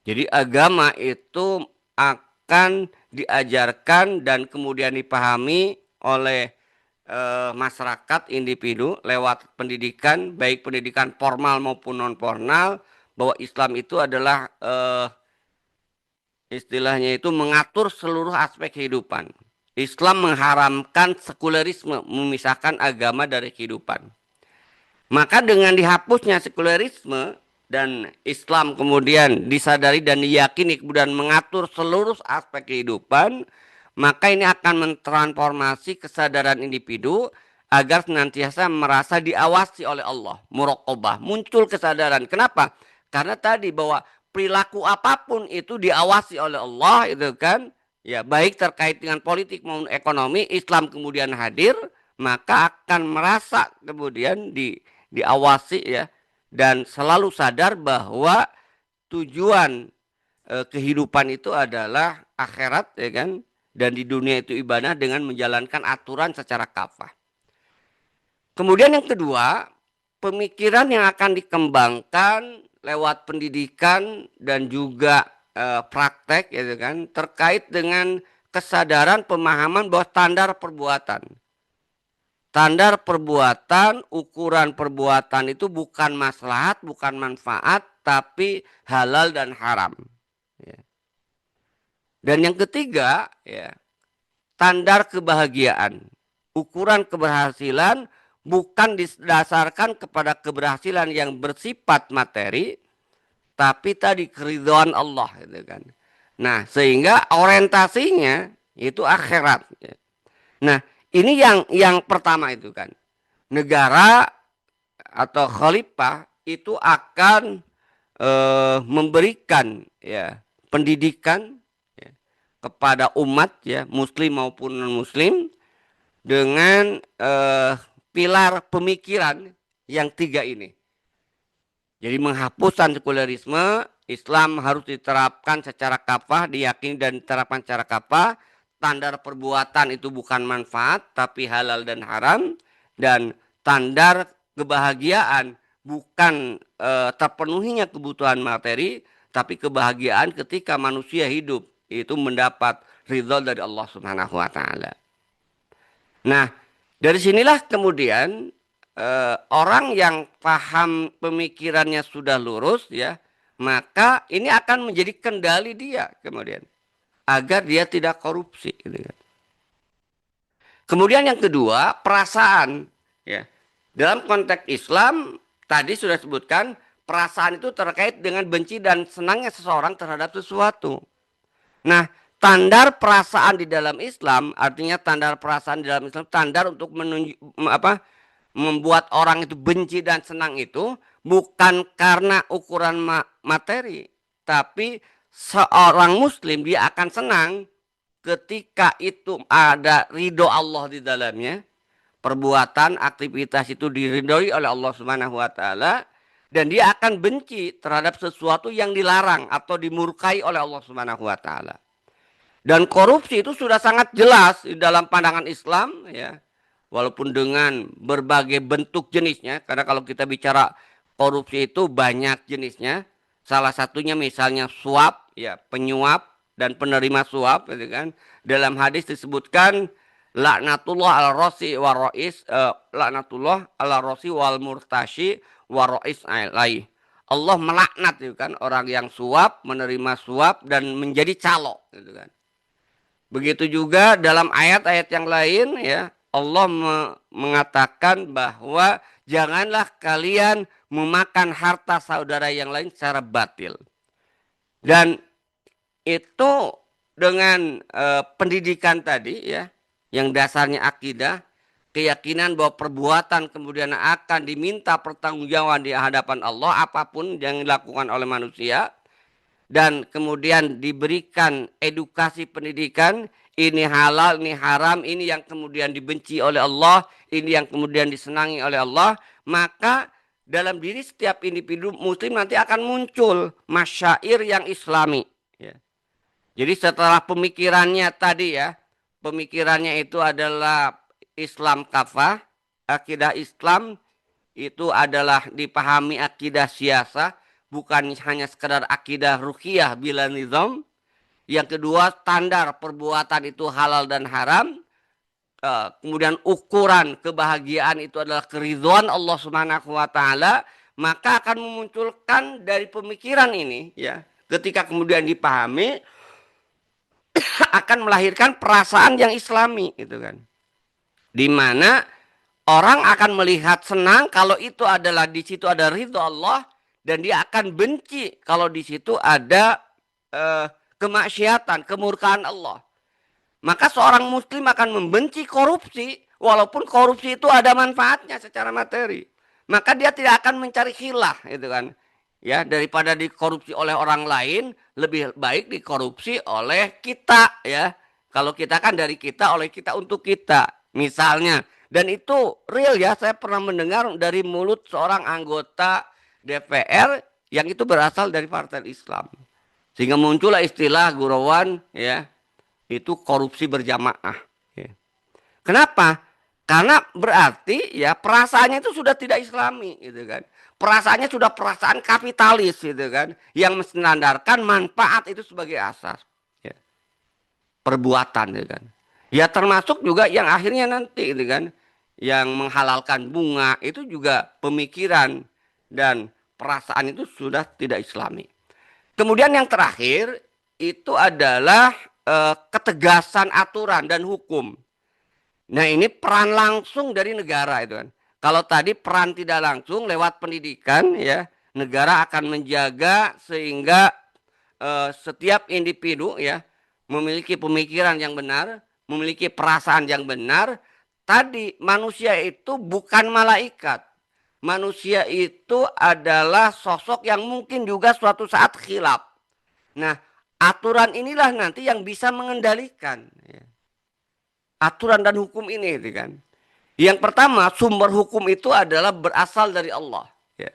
Jadi agama itu akan diajarkan dan kemudian dipahami oleh masyarakat individu lewat pendidikan baik pendidikan formal maupun non formal bahwa Islam itu adalah istilahnya itu mengatur seluruh aspek kehidupan. Islam mengharamkan sekulerisme, memisahkan agama dari kehidupan. Maka dengan dihapusnya sekulerisme dan Islam kemudian disadari dan diyakini kemudian mengatur seluruh aspek kehidupan, maka ini akan mentransformasi kesadaran individu agar senantiasa merasa diawasi oleh Allah, muraqabah, muncul kesadaran. Kenapa? Karena tadi bahwa perilaku apapun itu diawasi oleh Allah itu kan, ya baik terkait dengan politik maupun ekonomi, Islam kemudian hadir, maka akan merasa kemudian diawasi ya dan selalu sadar bahwa tujuan kehidupan itu adalah akhirat ya kan dan di dunia itu ibadah dengan menjalankan aturan secara kafah. Kemudian yang kedua, pemikiran yang akan dikembangkan lewat pendidikan dan juga praktek gitu kan terkait dengan kesadaran pemahaman bahwa standar perbuatan. Standar perbuatan, ukuran perbuatan itu bukan maslahat, bukan manfaat, tapi halal dan haram. Ya. Dan yang ketiga, ya, standar kebahagiaan. Ukuran keberhasilan bukan didasarkan kepada keberhasilan yang bersifat materi, tapi tadi keridhaan Allah. Gitu kan. Nah, sehingga orientasinya itu akhirat. Ya. Nah, ini yang pertama itu kan. Negara atau khalifah itu akan memberikan ya pendidikan ya, kepada umat ya muslim maupun non muslim dengan pilar pemikiran yang tiga ini. Jadi menghapuskan sekulerisme, Islam harus diterapkan secara kafah, diyakini dan diterapkan secara kafah. Standar perbuatan itu bukan manfaat tapi halal dan haram, dan standar kebahagiaan bukan terpenuhinya kebutuhan materi tapi kebahagiaan ketika manusia hidup itu mendapat ridha dari Allah Subhanahu wa taala. Nah, dari sinilah kemudian orang yang paham pemikirannya sudah lurus ya, maka ini akan menjadi kendali dia kemudian agar dia tidak korupsi gitu kan. Kemudian yang kedua, perasaan ya. Dalam konteks Islam tadi sudah sebutkan perasaan itu terkait dengan benci dan senangnya seseorang terhadap sesuatu. Nah, standar perasaan di dalam Islam artinya standar perasaan di dalam Islam standar untuk membuat orang itu benci dan senang itu bukan karena ukuran materi, tapi seorang muslim dia akan senang ketika itu ada ridho Allah di dalamnya, perbuatan aktivitas itu diridhoi oleh Allah Subhanahu wa taala, dan dia akan benci terhadap sesuatu yang dilarang atau dimurkai oleh Allah Subhanahu wa taala. Dan korupsi itu sudah sangat jelas di dalam pandangan Islam ya. Walaupun dengan berbagai bentuk jenisnya, karena kalau kita bicara korupsi itu banyak jenisnya. Salah satunya misalnya suap, ya penyuap dan penerima suap, gitu kan. Dalam hadis disebutkan laknatullah ala rosi wa rois, laknatullah ala rosi wal murtashi wa rois alaih. Allah melaknat gitu kan orang yang suap, menerima suap dan menjadi calo, gitu kan. Begitu juga dalam ayat-ayat yang lain ya. Allah mengatakan bahwa janganlah kalian memakan harta saudara yang lain secara batil. Dan itu dengan pendidikan tadi ya, yang dasarnya akidah, keyakinan bahwa perbuatan kemudian akan diminta pertanggungjawaban di hadapan Allah apapun yang dilakukan oleh manusia, dan kemudian diberikan edukasi pendidikan, ini halal, ini haram, ini yang kemudian dibenci oleh Allah, ini yang kemudian disenangi oleh Allah, maka dalam diri setiap individu muslim nanti akan muncul masyair yang islami, ya. Jadi setelah pemikirannya tadi ya, pemikirannya itu adalah Islam kafah, akidah Islam itu adalah dipahami akidah siasah, bukan hanya sekedar akidah ruqyah bila nizam. Yang kedua, standar perbuatan itu halal dan haram. Kemudian ukuran kebahagiaan itu adalah keridhaan Allah Subhanahu wa taala, maka akan memunculkan dari pemikiran ini ya, ketika kemudian dipahami akan melahirkan perasaan yang islami gitu kan. Di mana orang akan melihat senang kalau itu adalah di situ ada ridho Allah, dan dia akan benci kalau di situ ada kemaksiatan, kemurkaan Allah. Maka seorang muslim akan membenci korupsi walaupun korupsi itu ada manfaatnya secara materi. Maka dia tidak akan mencari khilah gitu kan. Ya, daripada dikorupsi oleh orang lain, lebih baik dikorupsi oleh kita ya. Kalau kita kan dari kita, oleh kita untuk kita. Misalnya, dan itu real ya, saya pernah mendengar dari mulut seorang anggota DPR yang itu berasal dari Partai Islam. Sehingga muncullah istilah gurawan ya, itu korupsi berjamaah. Ya. Kenapa? Karena berarti ya perasaannya itu sudah tidak islami gitu kan. Perasaannya sudah perasaan kapitalis gitu kan, yang menstandarkan manfaat itu sebagai asas ya, perbuatan gitu kan. Ya termasuk juga yang akhirnya nanti gitu kan, yang menghalalkan bunga itu juga pemikiran dan perasaan itu sudah tidak islami. Kemudian yang terakhir itu adalah ketegasan aturan dan hukum. Nah ini peran langsung dari negara itu kan. Kalau tadi peran tidak langsung lewat pendidikan ya, negara akan menjaga sehingga setiap individu ya memiliki pemikiran yang benar, memiliki perasaan yang benar. Tadi manusia itu bukan malaikat. Manusia itu adalah sosok yang mungkin juga suatu saat khilaf. Nah, aturan inilah nanti yang bisa mengendalikan ya, aturan dan hukum ini gitu kan. Yang pertama, sumber hukum itu adalah berasal dari Allah ya.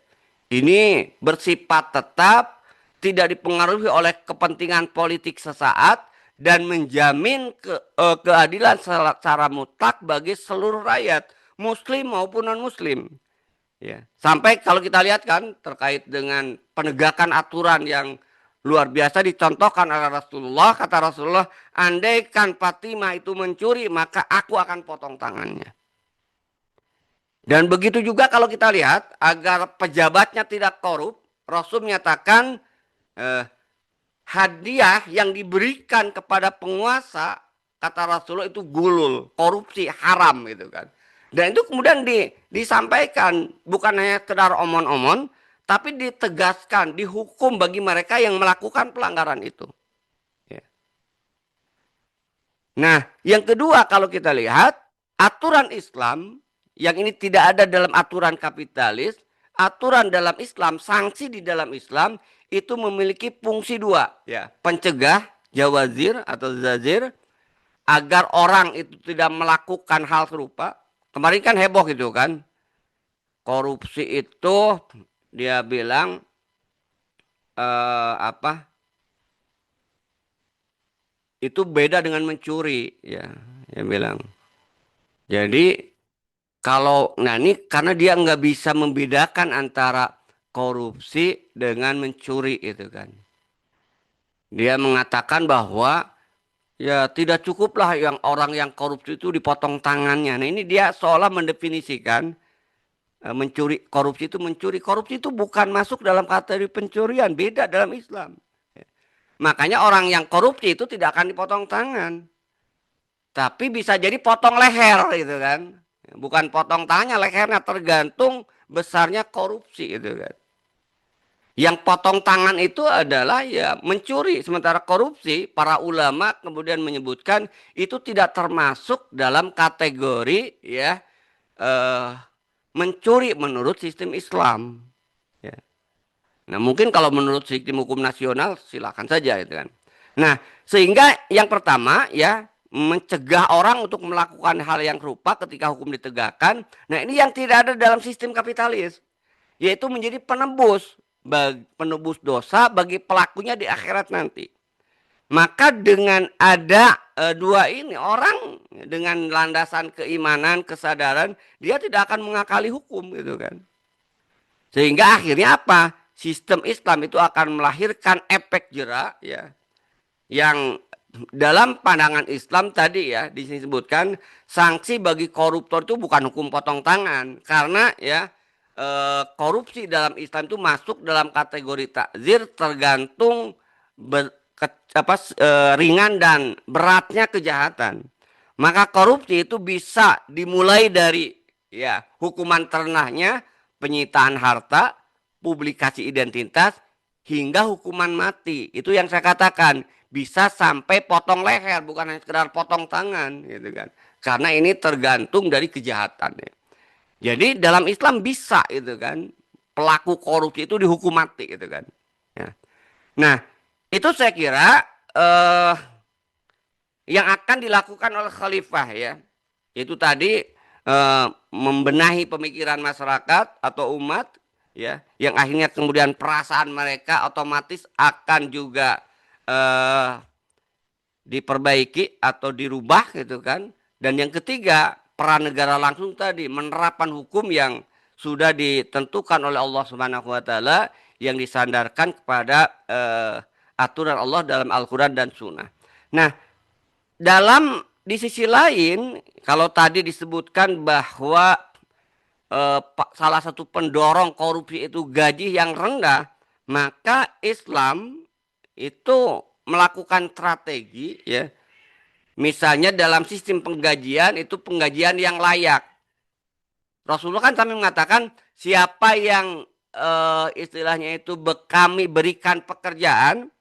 Ini bersifat tetap, tidak dipengaruhi oleh kepentingan politik sesaat, dan menjamin keadilan secara mutlak bagi seluruh rakyat, muslim maupun non muslim ya. Sampai kalau kita lihat kan terkait dengan penegakan aturan yang luar biasa dicontohkan oleh Rasulullah. Kata Rasulullah, andaikan Fatimah itu mencuri, maka aku akan potong tangannya. Dan begitu juga kalau kita lihat, agar pejabatnya tidak korup, Rasul menyatakan hadiah yang diberikan kepada penguasa, kata Rasulullah itu gulul, korupsi, haram gitu kan. Dan itu kemudian disampaikan bukan hanya sekedar omon-omon, tapi ditegaskan, dihukum bagi mereka yang melakukan pelanggaran itu. Ya. Nah, yang kedua kalau kita lihat, aturan Islam yang ini tidak ada dalam aturan kapitalis, aturan dalam Islam, sanksi di dalam Islam itu memiliki fungsi dua, ya, pencegah, jawazir atau zazir, agar orang itu tidak melakukan hal serupa. Kemarin kan heboh gitu kan, korupsi itu dia bilang apa? Itu beda dengan mencuri, ya, dia bilang. Jadi kalau nah ini karena dia nggak bisa membedakan antara korupsi dengan mencuri itu kan. Dia mengatakan bahwa ya tidak cukuplah yang orang yang korupsi itu dipotong tangannya. Nah ini dia seolah mendefinisikan mencuri, korupsi itu mencuri. Korupsi itu bukan masuk dalam kategori pencurian, beda dalam Islam. Makanya orang yang korupsi itu tidak akan dipotong tangan. Tapi bisa jadi potong leher gitu kan. Bukan potong tangannya, lehernya, tergantung besarnya korupsi gitu kan. Yang potong tangan itu adalah ya mencuri, sementara korupsi para ulama kemudian menyebutkan itu tidak termasuk dalam kategori ya eh, mencuri menurut sistem Islam. Ya. Nah mungkin kalau menurut sistem hukum nasional silakan saja gitu kan. Nah sehingga yang pertama ya mencegah orang untuk melakukan hal yang serupa ketika hukum ditegakkan. Nah ini yang tidak ada dalam sistem kapitalis, yaitu menjadi penebus penebus dosa bagi pelakunya di akhirat nanti. Maka dengan ada dua ini orang dengan landasan keimanan, kesadaran, dia tidak akan mengakali hukum gitu kan. Sehingga akhirnya apa? Sistem Islam itu akan melahirkan efek jera ya yang dalam pandangan Islam tadi ya disebutkan sanksi bagi koruptor itu bukan hukum potong tangan karena ya korupsi dalam Islam itu masuk dalam kategori takzir tergantung ringan dan beratnya kejahatan. Maka korupsi itu bisa dimulai dari ya hukuman ternahnya, penyitaan harta, publikasi identitas hingga hukuman mati. Itu yang saya katakan bisa sampai potong leher, bukan hanya sekedar potong tangan gitu kan. Karena ini tergantung dari kejahatannya. Jadi dalam Islam bisa itu kan pelaku korupsi itu dihukum mati gitu kan. Ya. Nah, itu saya kira eh, yang akan dilakukan oleh khalifah ya. Itu tadi membenahi pemikiran masyarakat atau umat ya, yang akhirnya kemudian perasaan mereka otomatis akan juga eh, diperbaiki atau dirubah gitu kan. Dan yang ketiga, peran negara langsung tadi menerapkan hukum yang sudah ditentukan oleh Allah Subhanahu wa taala yang disandarkan kepada aturan Allah dalam Al-Qur'an dan Sunnah. Nah, dalam di sisi lain kalau tadi disebutkan bahwa salah satu pendorong korupsi itu gaji yang rendah, maka Islam itu melakukan strategi ya. Misalnya dalam sistem penggajian itu penggajian yang layak. Rasulullah kan kami mengatakan siapa yang istilahnya itu kami berikan pekerjaan,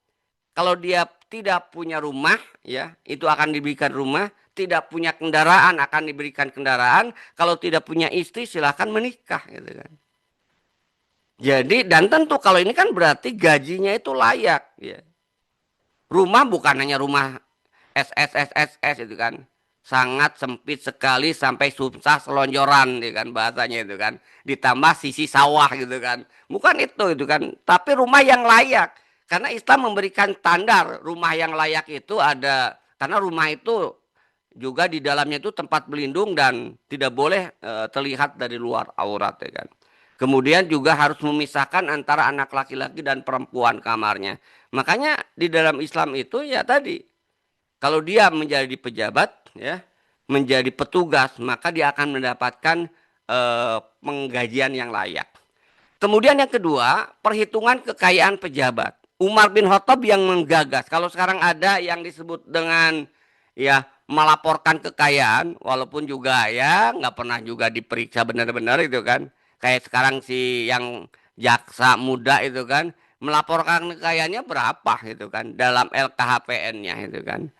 kalau dia tidak punya rumah ya itu akan diberikan rumah, tidak punya kendaraan akan diberikan kendaraan, kalau tidak punya istri silahkan menikah gitu kan. Jadi dan tentu kalau ini kan berarti gajinya itu layak ya. Rumah bukan hanya rumah SSSSS itu kan. Sangat sempit sekali sampai susah selonjoran gitu kan bahasanya itu kan. Ditambah sisi sawah gitu kan. Bukan itu kan. Tapi rumah yang layak. Karena Islam memberikan standar rumah yang layak itu ada. Karena rumah itu juga di dalamnya itu tempat berlindung dan tidak boleh terlihat dari luar aurat ya kan. Kemudian juga harus memisahkan antara anak laki-laki dan perempuan kamarnya. Makanya di dalam Islam itu ya tadi kalau dia menjadi pejabat ya, menjadi petugas, maka dia akan mendapatkan penggajian yang layak. Kemudian yang kedua, perhitungan kekayaan pejabat. Umar bin Khattab yang menggagas. Kalau sekarang ada yang disebut dengan ya melaporkan kekayaan, walaupun juga ya nggak pernah juga diperiksa benar-benar itu kan. Kayak sekarang si yang jaksa muda itu kan melaporkan kekayaannya berapa itu kan dalam LKHPN-nya itu kan.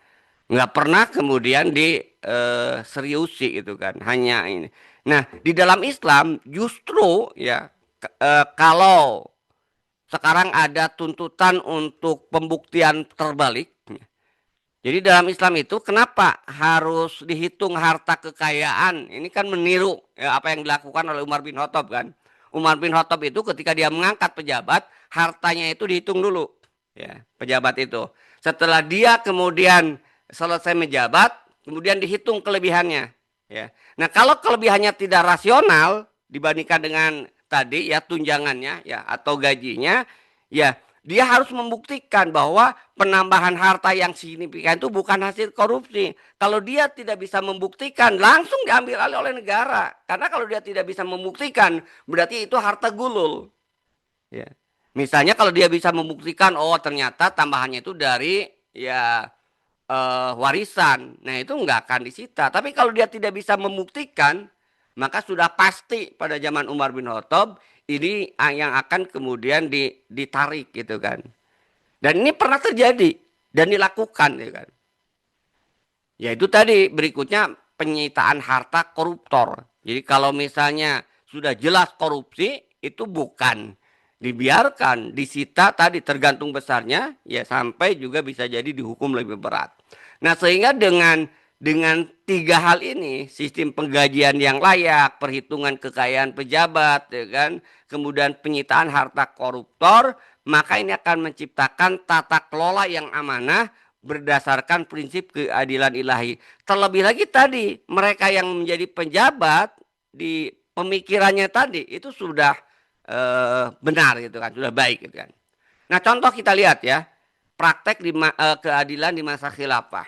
Nggak pernah kemudian diseriusi itu kan. Hanya ini. Nah, di dalam Islam justru ya kalau sekarang ada tuntutan untuk pembuktian terbalik. Jadi dalam Islam itu kenapa harus dihitung harta kekayaan? Ini kan meniru ya, apa yang dilakukan oleh Umar bin Khattab kan. Umar bin Khattab itu ketika dia mengangkat pejabat, hartanya itu dihitung dulu. Ya, pejabat itu. Setelah dia kemudian selesai menjabat, kemudian dihitung kelebihannya. Ya. Nah kalau kelebihannya tidak rasional dibandingkan dengan tadi ya tunjangannya ya atau gajinya, ya dia harus membuktikan bahwa penambahan harta yang signifikan itu bukan hasil korupsi. Kalau dia tidak bisa membuktikan, langsung diambil alih oleh negara. Karena kalau dia tidak bisa membuktikan, berarti itu harta gulul. Ya. Misalnya kalau dia bisa membuktikan, oh ternyata tambahannya itu dari ya warisan. Nah itu nggak akan disita. Tapi kalau dia tidak bisa membuktikan, maka sudah pasti pada zaman Umar bin Khattab ini yang akan kemudian ditarik gitu kan. Dan ini pernah terjadi dan dilakukan ya kan. Yaitu tadi berikutnya penyitaan harta koruptor. Jadi kalau misalnya sudah jelas korupsi itu bukan dibiarkan, disita tadi tergantung besarnya ya sampai juga bisa jadi dihukum lebih berat. Nah, sehingga dengan tiga hal ini, sistem penggajian yang layak, perhitungan kekayaan pejabat ya kan, kemudian penyitaan harta koruptor, maka ini akan menciptakan tata kelola yang amanah berdasarkan prinsip keadilan ilahi. Terlebih lagi tadi, mereka yang menjadi pejabat di pemikirannya tadi itu sudah benar gitu kan, sudah baik gitu kan. Nah, contoh kita lihat ya, praktek keadilan di masa khilafah.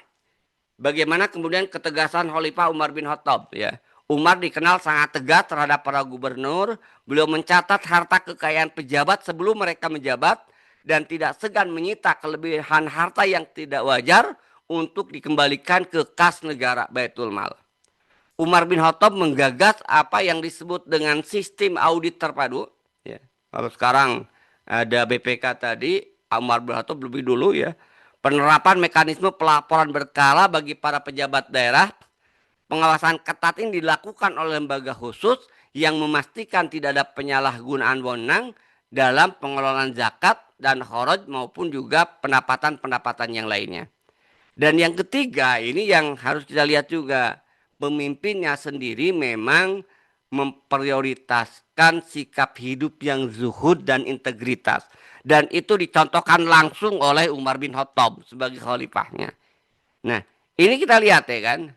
Bagaimana kemudian ketegasan Khalifah Umar bin Khattab ya. Umar dikenal sangat tegas terhadap para gubernur. Beliau mencatat harta kekayaan pejabat sebelum mereka menjabat dan tidak segan menyita kelebihan harta yang tidak wajar untuk dikembalikan ke kas negara Baitul Mal. Umar bin Khattab menggagas apa yang disebut dengan sistem audit terpadu. Ya. Kalau sekarang ada BPK tadi, Umar bin Khattab lebih dulu ya. Penerapan mekanisme pelaporan berkala bagi para pejabat daerah. Pengawasan ketat ini dilakukan oleh lembaga khusus yang memastikan tidak ada penyalahgunaan wewenang dalam pengelolaan zakat dan kharaj maupun juga pendapatan-pendapatan yang lainnya. Dan yang ketiga ini yang harus kita lihat juga, pemimpinnya sendiri memang memprioritaskan sikap hidup yang zuhud dan integritas. Dan itu dicontohkan langsung oleh Umar bin Khattab sebagai khalifahnya. Nah, ini kita lihat ya kan.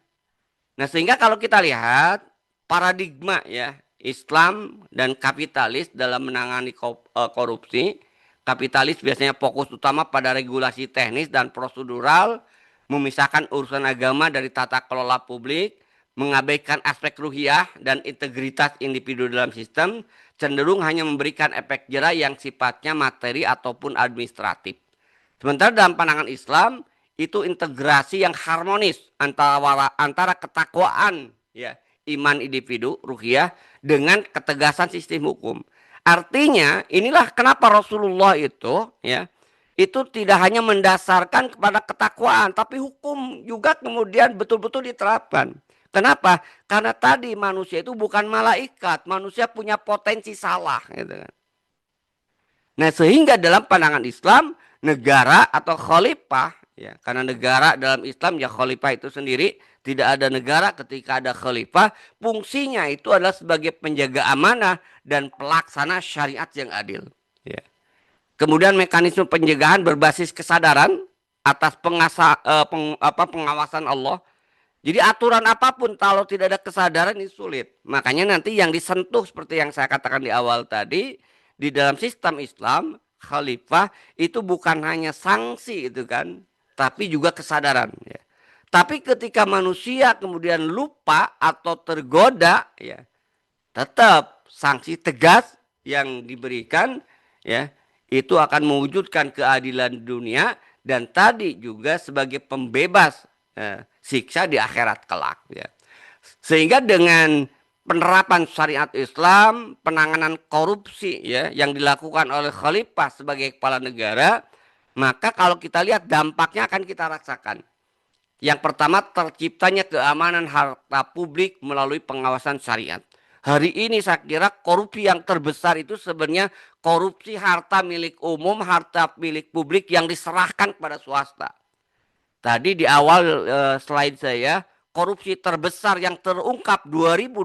Nah, sehingga kalau kita lihat paradigma ya Islam dan kapitalis dalam menangani korupsi, kapitalis biasanya fokus utama pada regulasi teknis dan prosedural, memisahkan urusan agama dari tata kelola publik, mengabaikan aspek ruhiyah dan integritas individu dalam sistem, cenderung hanya memberikan efek jera yang sifatnya materi ataupun administratif. Sementara dalam pandangan Islam, itu integrasi yang harmonis antara ketakwaan ya iman individu ruhiyah dengan ketegasan sistem hukum. Artinya inilah kenapa Rasulullah itu ya itu tidak hanya mendasarkan kepada ketakwaan tapi hukum juga kemudian betul-betul diterapkan. Kenapa? Karena tadi manusia itu bukan malaikat, manusia punya potensi salah gitu kan. Nah, sehingga dalam pandangan Islam negara atau khalifah ya, karena negara dalam Islam ya khalifah itu sendiri, tidak ada negara ketika ada khalifah, fungsinya itu adalah sebagai penjaga amanah dan pelaksana syariat yang adil. Ya. Kemudian mekanisme pencegahan berbasis kesadaran atas pengawasan Allah. Jadi aturan apapun kalau tidak ada kesadaran ini sulit. Makanya nanti yang disentuh seperti yang saya katakan di awal tadi, di dalam sistem Islam khalifah itu bukan hanya sanksi itu kan, tapi juga kesadaran ya. Tapi ketika manusia kemudian lupa atau tergoda ya, tetap sanksi tegas yang diberikan ya, itu akan mewujudkan keadilan dunia dan tadi juga sebagai pembebas siksa di akhirat kelak ya. Sehingga dengan penerapan syariat Islam, penanganan korupsi ya yang dilakukan oleh khalifah sebagai kepala negara, maka kalau kita lihat dampaknya akan kita rasakan. Yang pertama, terciptanya keamanan harta publik melalui pengawasan syariat. Hari ini saya kira korupsi yang terbesar itu sebenarnya korupsi harta milik umum, harta milik publik yang diserahkan kepada swasta. Tadi di awal slide saya, korupsi terbesar yang terungkap 2025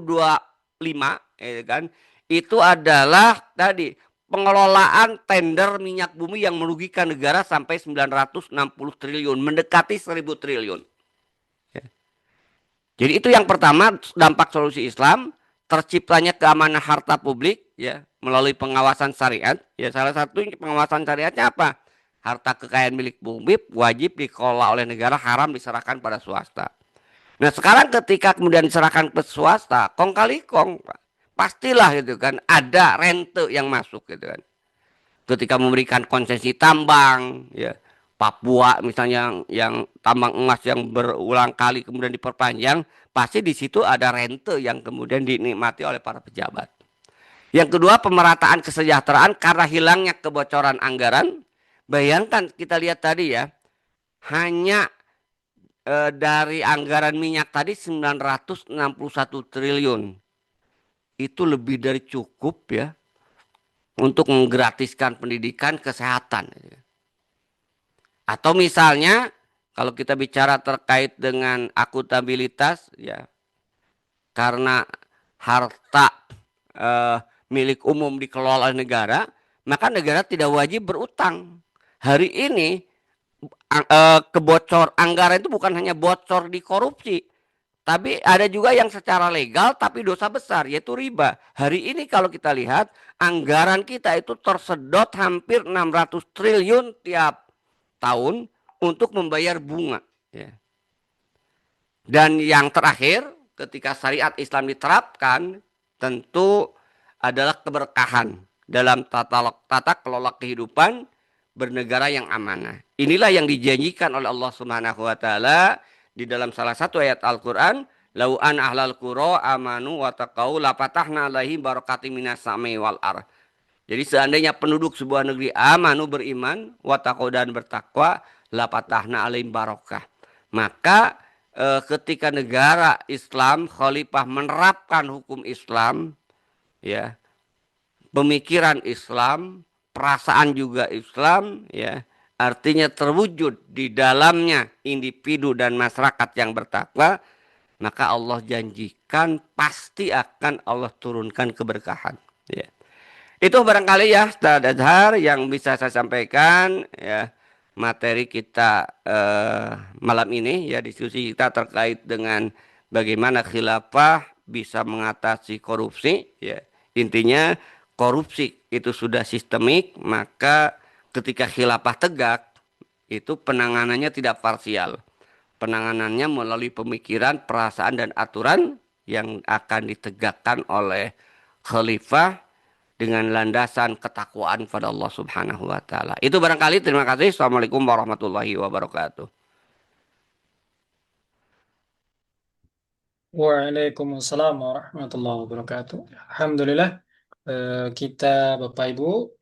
kan, itu adalah tadi pengelolaan tender minyak bumi yang merugikan negara sampai 960 triliun, mendekati 1000 triliun. Ya. Jadi itu yang pertama, dampak solusi Islam, terciptanya keamanan harta publik ya melalui pengawasan syariat. Ya salah satu pengawasan syariatnya apa? Harta kekayaan milik bumi wajib dikelola oleh negara, haram diserahkan pada swasta. Nah sekarang ketika kemudian diserahkan ke swasta, kong kali kong, pastilah gitu kan ada rente yang masuk gitu kan. Ketika memberikan konsesi tambang, ya Papua misalnya yang tambang emas yang berulang kali kemudian diperpanjang, pasti di situ ada rente yang kemudian dinikmati oleh para pejabat. Yang kedua, pemerataan kesejahteraan karena hilangnya kebocoran anggaran. Bayangkan kita lihat tadi ya, hanya dari anggaran minyak tadi 961 triliun. Itu lebih dari cukup ya untuk menggratiskan pendidikan kesehatan. Atau misalnya kalau kita bicara terkait dengan akuntabilitas ya, karena harta eh, milik umum dikelola oleh negara, maka negara tidak wajib berutang. Hari ini kebocor anggaran itu bukan hanya bocor di korupsi, tapi ada juga yang secara legal tapi dosa besar yaitu riba. Hari ini kalau kita lihat anggaran kita itu tersedot hampir 600 triliun tiap tahun untuk membayar bunga. Ya. Dan yang terakhir, ketika syariat Islam diterapkan, tentu adalah keberkahan dalam tata kelola kehidupan bernegara yang amanah. Inilah yang dijanjikan oleh Allah Subhanahu wa taala di dalam salah satu ayat Al-Qur'an, "Lau an ahlal qura amanu wa taqau la fatahna alaihim barakatim minas sama'i wal ar." Jadi seandainya penduduk sebuah negeri amanu beriman, wa taqau dan bertakwa, la fatahna alaihim barokah. Maka ketika negara Islam khalifah menerapkan hukum Islam, ya, pemikiran Islam, perasaan juga Islam, ya, artinya terwujud di dalamnya individu dan masyarakat yang bertakwa, maka Allah janjikan pasti akan Allah turunkan keberkahan. Ya. Itu barangkali ya Ustaz Azhar yang bisa saya sampaikan ya, materi kita malam ini ya, diskusi kita terkait dengan bagaimana khilafah bisa mengatasi korupsi ya. Intinya korupsi itu sudah sistemik, maka ketika khilafah tegak itu penanganannya tidak parsial. Penanganannya melalui pemikiran, perasaan dan aturan yang akan ditegakkan oleh khalifah dengan landasan ketakwaan pada Allah Subhanahu wa taala. Itu barangkali, terima kasih. Assalamualaikum warahmatullahi wabarakatuh. Waalaikumsalam warahmatullahi wabarakatuh. Alhamdulillah, kita Bapak Ibu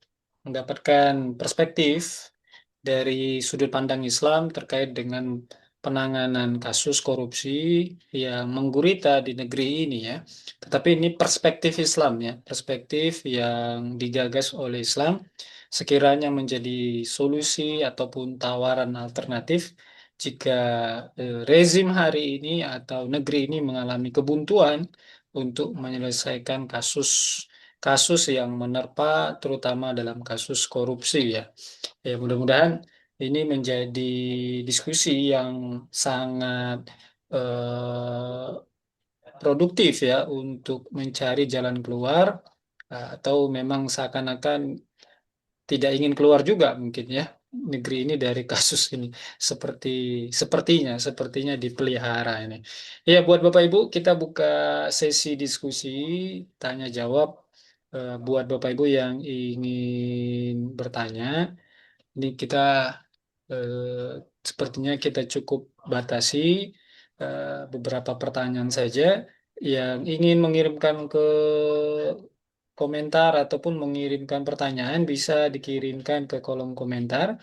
mendapatkan perspektif dari sudut pandang Islam terkait dengan penanganan kasus korupsi yang menggurita di negeri ini ya. Tetapi ini perspektif Islam ya, perspektif yang digagas oleh Islam sekiranya menjadi solusi ataupun tawaran alternatif jika rezim hari ini atau negeri ini mengalami kebuntuan untuk menyelesaikan kasus yang menerpa terutama dalam kasus korupsi ya. Ya, mudah-mudahan ini menjadi diskusi yang sangat produktif ya untuk mencari jalan keluar atau memang seakan-akan tidak ingin keluar juga mungkin ya negeri ini dari kasus ini seperti sepertinya dipelihara ini. Ya, buat Bapak Ibu kita buka sesi diskusi tanya jawab buat Bapak Ibu yang ingin bertanya. Ini kita sepertinya kita cukup batasi beberapa pertanyaan saja. Yang ingin mengirimkan ke komentar ataupun mengirimkan pertanyaan bisa dikirimkan ke kolom komentar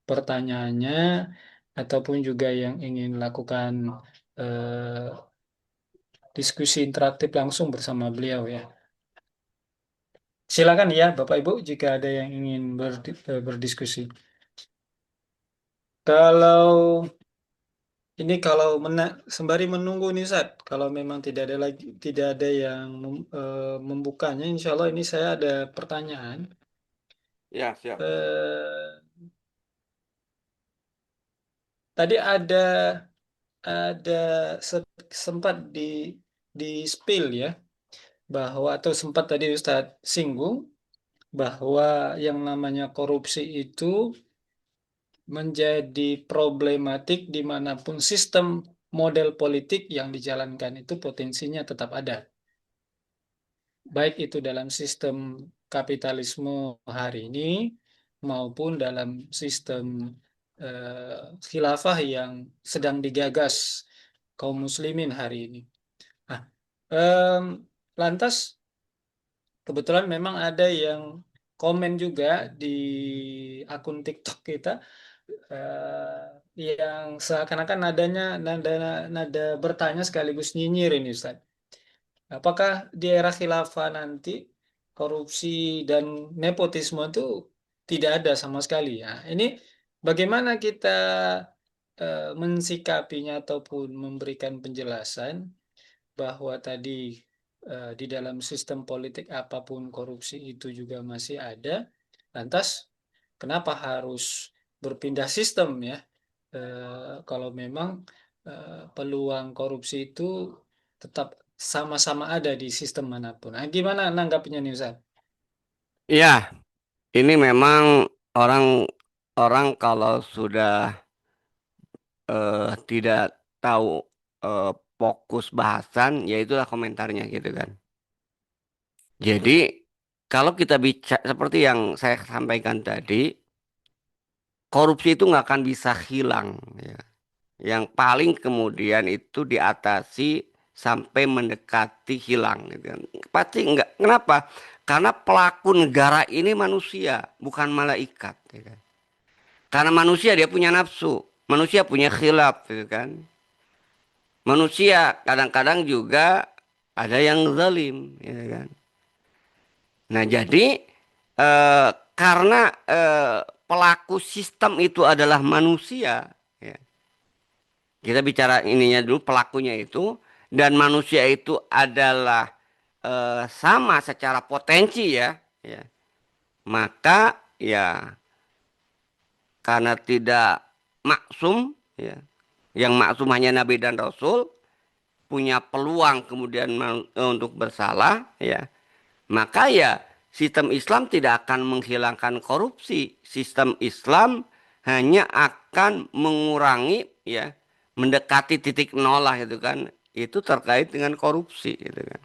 pertanyaannya ataupun juga yang ingin lakukan eh, diskusi interaktif langsung bersama beliau ya. Silakan ya Bapak Ibu jika ada yang ingin berdiskusi. Kalau kalau sembari menunggu nih Sat, kalau memang tidak ada yang membukanya, insya Allah ini saya ada pertanyaan. Ya, siap. Eh, Tadi ada sempat di spill ya bahwa atau sempat tadi Ustadz singgung bahwa yang namanya korupsi itu menjadi problematik dimanapun sistem model politik yang dijalankan itu potensinya tetap ada. Baik itu dalam sistem kapitalisme hari ini maupun dalam sistem khilafah yang sedang digagas kaum muslimin hari ini. Nah, em, lantas kebetulan memang ada yang komen juga di akun TikTok kita, yang seakan-akan nada nada bertanya sekaligus nyinyir ini Ustaz. Apakah di era khilafah nanti korupsi dan nepotisme itu tidak ada sama sekali ya? Ini bagaimana kita mensikapinya ataupun memberikan penjelasan bahwa tadi di dalam sistem politik apapun korupsi itu juga masih ada. Lantas kenapa harus berpindah sistem ya? Kalau memang peluang korupsi itu tetap sama-sama ada di sistem manapun. Nah, gimana nanggapinya nih Ustaz? Ya, ini memang orang orang kalau sudah tidak tahu fokus bahasan, ya itulah komentarnya gitu kan. Jadi kalau kita bicara seperti yang saya sampaikan tadi, korupsi itu nggak akan bisa hilang. Ya. Yang paling kemudian itu diatasi sampai mendekati hilang. Gitu kan. Pasti enggak. Kenapa? Karena pelaku negara ini manusia, bukan malaikat. Ya kan. Karena manusia dia punya nafsu, manusia punya khilaf, gitu kan. Manusia kadang-kadang juga ada yang zalim, ya kan. Nah jadi karena pelaku sistem itu adalah manusia, ya. Kita bicara ininya dulu pelakunya itu dan manusia itu adalah sama secara potensi ya, ya. Maka ya karena tidak maksum ya, yang maksum hanya Nabi dan Rasul punya peluang kemudian untuk bersalah ya, maka ya sistem Islam tidak akan menghilangkan korupsi. Sistem Islam hanya akan mengurangi ya, mendekati titik nol lah itu kan. Itu terkait dengan korupsi gitu kan.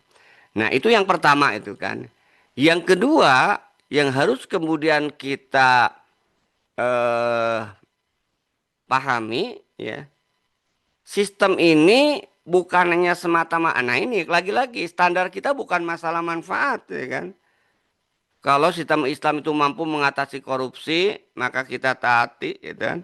Nah, itu yang pertama itu kan. Yang kedua, yang harus kemudian kita eh, pahami ya, sistem ini bukan hanya semata-mata. Nah, ini lagi-lagi standar kita bukan masalah manfaat ya kan. Kalau sistem Islam itu mampu mengatasi korupsi, maka kita taati, gitu kan.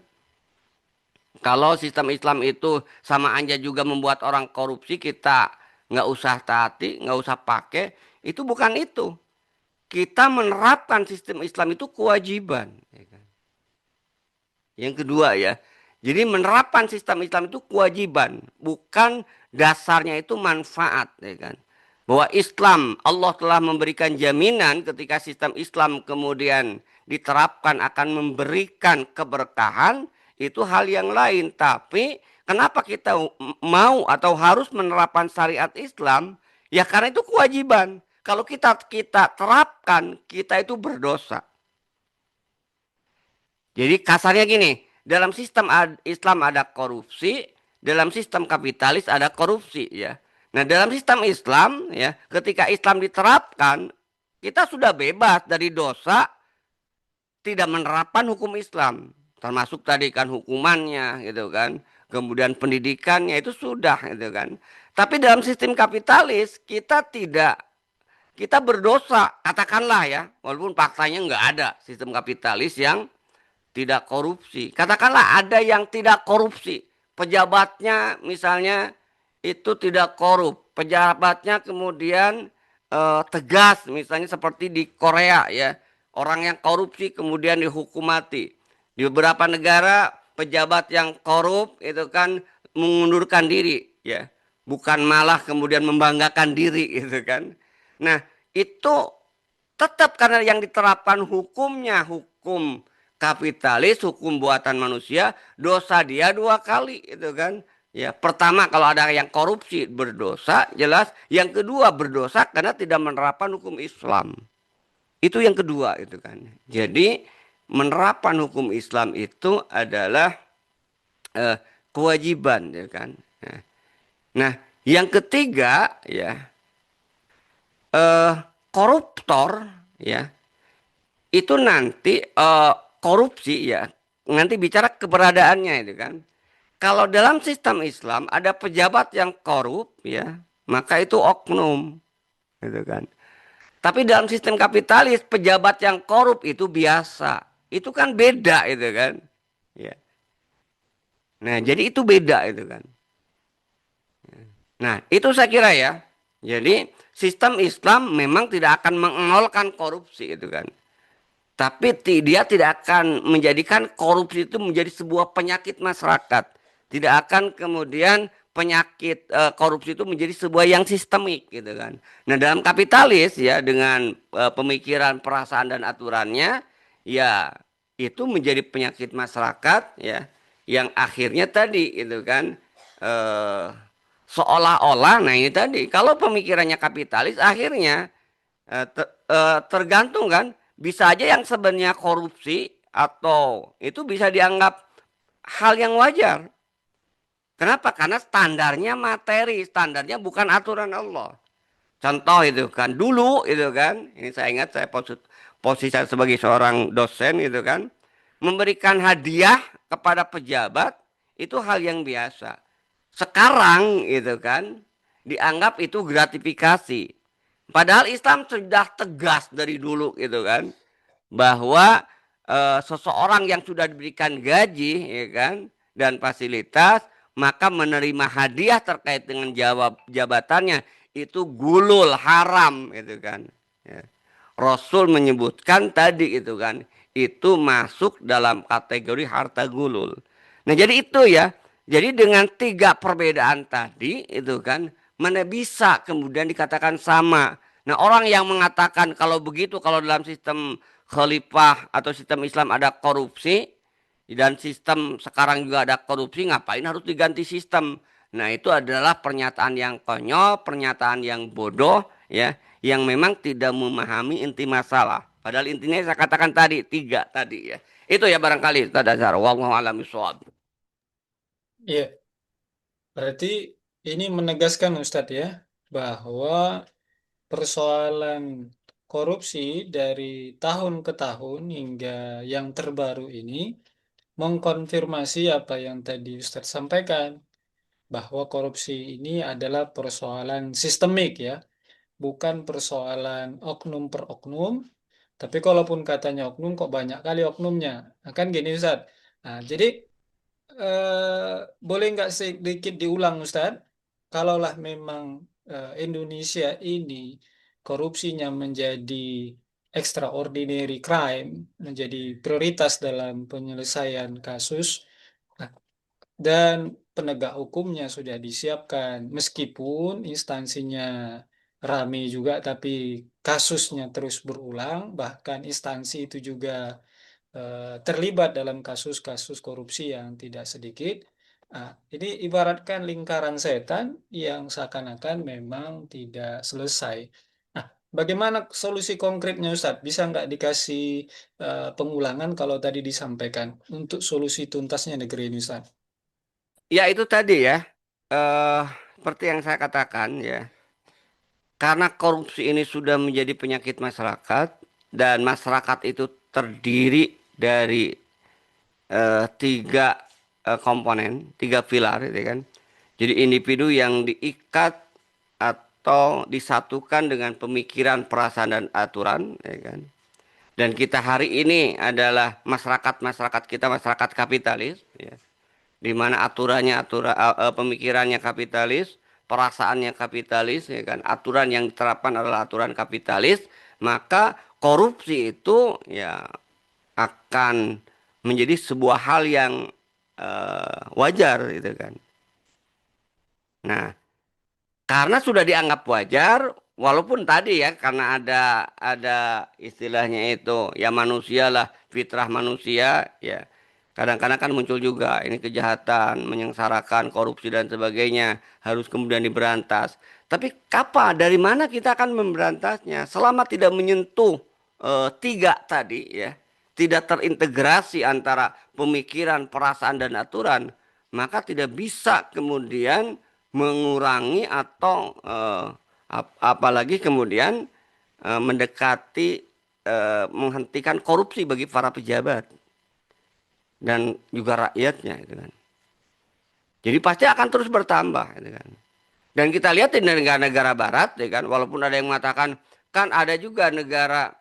Kalau sistem Islam itu sama aja juga membuat orang korupsi, kita nggak usah taati, nggak usah pakai. Itu bukan itu. Kita menerapkan sistem Islam itu kewajiban. Ya kan. Yang kedua ya. Jadi menerapkan sistem Islam itu kewajiban, bukan dasarnya itu manfaat, ya kan. Bahwa Islam Allah telah memberikan jaminan ketika sistem Islam kemudian diterapkan akan memberikan keberkahan, itu hal yang lain. Tapi kenapa kita mau atau harus menerapkan syariat Islam? Ya karena itu kewajiban. Kalau kita terapkan, kita itu berdosa. Jadi kasarnya gini, dalam sistem Islam ada korupsi, dalam sistem kapitalis ada korupsi ya. Nah, dalam sistem Islam ya, ketika Islam diterapkan, kita sudah bebas dari dosa tidak menerapkan hukum Islam. Termasuk tadi kan hukumannya gitu kan. Kemudian pendidikannya itu sudah gitu kan. Tapi dalam sistem kapitalis kita tidak, kita berdosa katakanlah ya, walaupun faktanya nggak ada sistem kapitalis yang tidak korupsi. Katakanlah ada yang tidak korupsi. Pejabatnya misalnya itu tidak korup. Pejabatnya kemudian tegas misalnya seperti di Korea ya. Orang yang korupsi kemudian dihukum mati. Di beberapa negara pejabat yang korup itu kan mengundurkan diri ya. Bukan malah kemudian membanggakan diri gitu kan. Nah, itu tetap karena yang diterapkan hukumnya hukum kapitalis, hukum buatan manusia, dosa dia dua kali itu kan. Ya, pertama kalau ada yang korupsi berdosa, jelas. Yang kedua berdosa karena tidak menerapkan hukum Islam. Itu yang kedua itu kan. Jadi menerapkan hukum Islam itu adalah eh, kewajiban ya kan. Nah, yang ketiga ya eh, koruptor ya itu nanti korupsi ya nanti bicara keberadaannya itu kan. Kalau dalam sistem Islam ada pejabat yang korup ya, maka itu oknum gitu kan. Tapi dalam sistem kapitalis pejabat yang korup itu biasa. Itu kan beda itu kan. Ya. Nah, jadi itu beda itu kan. Nah, itu saya kira ya. Jadi sistem Islam memang tidak akan mengenolkan korupsi itu kan. Tapi dia tidak akan menjadikan korupsi itu menjadi sebuah penyakit masyarakat. Tidak akan kemudian penyakit korupsi itu menjadi sebuah yang sistemik gitu kan. Nah, dalam kapitalis ya dengan pemikiran, perasaan dan aturannya ya itu menjadi penyakit masyarakat ya yang akhirnya tadi itu kan eh, seolah-olah nah ini tadi kalau pemikirannya kapitalis akhirnya tergantung kan bisa aja yang sebenarnya korupsi atau itu bisa dianggap hal yang wajar. Kenapa? Karena standarnya materi, standarnya bukan aturan Allah. Contoh itu kan dulu itu kan, ini saya ingat saya posisi saya sebagai seorang dosen itu kan, memberikan hadiah kepada pejabat itu hal yang biasa. Sekarang itu kan dianggap itu gratifikasi. Padahal Islam sudah tegas dari dulu gitu kan bahwa seseorang yang sudah diberikan gaji ya kan dan fasilitas maka menerima hadiah terkait dengan jabatannya itu gulul haram gitu kan. Ya. Rasul menyebutkan tadi itu kan itu masuk dalam kategori harta gulul. Nah jadi itu ya. Jadi dengan tiga perbedaan tadi itu kan mana bisa kemudian dikatakan sama. Nah orang yang mengatakan kalau begitu kalau dalam sistem khalifah atau sistem Islam ada korupsi dan sistem sekarang juga ada korupsi ngapain harus diganti sistem. Nah itu adalah pernyataan yang konyol, pernyataan yang bodoh ya yang memang tidak memahami inti masalah. Padahal intinya saya katakan tadi tiga tadi ya. Itu ya barangkali Ustaz Azhar. Wallahu a'lam bishawab. Iya, berarti ini menegaskan Ustadz ya, bahwa persoalan korupsi dari tahun ke tahun hingga yang terbaru ini mengkonfirmasi apa yang tadi Ustadz sampaikan, bahwa korupsi ini adalah persoalan sistemik ya, bukan persoalan oknum per oknum, tapi kalaupun katanya oknum kok banyak kali oknumnya. Nah, kan gini Ustadz. Nah, jadi boleh nggak sedikit diulang Ustadz? Kalaulah memang Indonesia ini korupsinya menjadi extraordinary crime, menjadi prioritas dalam penyelesaian kasus, nah, dan penegak hukumnya sudah disiapkan, meskipun instansinya rame juga, tapi kasusnya terus berulang, bahkan instansi itu juga terlibat dalam kasus-kasus korupsi yang tidak sedikit. Nah, ini ibaratkan lingkaran setan yang seakan-akan memang tidak selesai. Nah, bagaimana solusi konkretnya Ustadz? Bisa nggak dikasih pengulangan kalau tadi disampaikan untuk solusi tuntasnya negeri ini Ustadz? Ya itu tadi ya. eh Seperti yang saya katakan ya. Karena korupsi ini sudah menjadi penyakit masyarakat dan masyarakat itu terdiri dari tiga komponen, tiga pilar, gitu kan. Jadi individu yang diikat atau disatukan dengan pemikiran, perasaan dan aturan, ya kan. Dan kita hari ini adalah masyarakat kita masyarakat kapitalis, ya di mana pemikirannya kapitalis, perasaannya kapitalis, ya kan, aturan yang diterapkan adalah aturan kapitalis, maka korupsi itu ya akan menjadi sebuah hal yang wajar, gitu kan. Nah, karena sudah dianggap wajar, walaupun tadi ya karena ada istilahnya itu ya manusia lah fitrah manusia ya kadang-kadang kan muncul juga ini kejahatan, menyengsarakan, korupsi dan sebagainya harus kemudian diberantas. Tapi kapan, dari mana kita akan memberantasnya? Selama tidak menyentuh tiga tadi ya, tidak terintegrasi antara pemikiran, perasaan dan aturan, maka tidak bisa kemudian mengurangi atau apalagi kemudian mendekati menghentikan korupsi bagi para pejabat dan juga rakyatnya gitu kan. Jadi pasti akan terus bertambah gitu kan. Dan kita lihat di negara-negara barat ya kan, walaupun ada yang mengatakan kan ada juga negara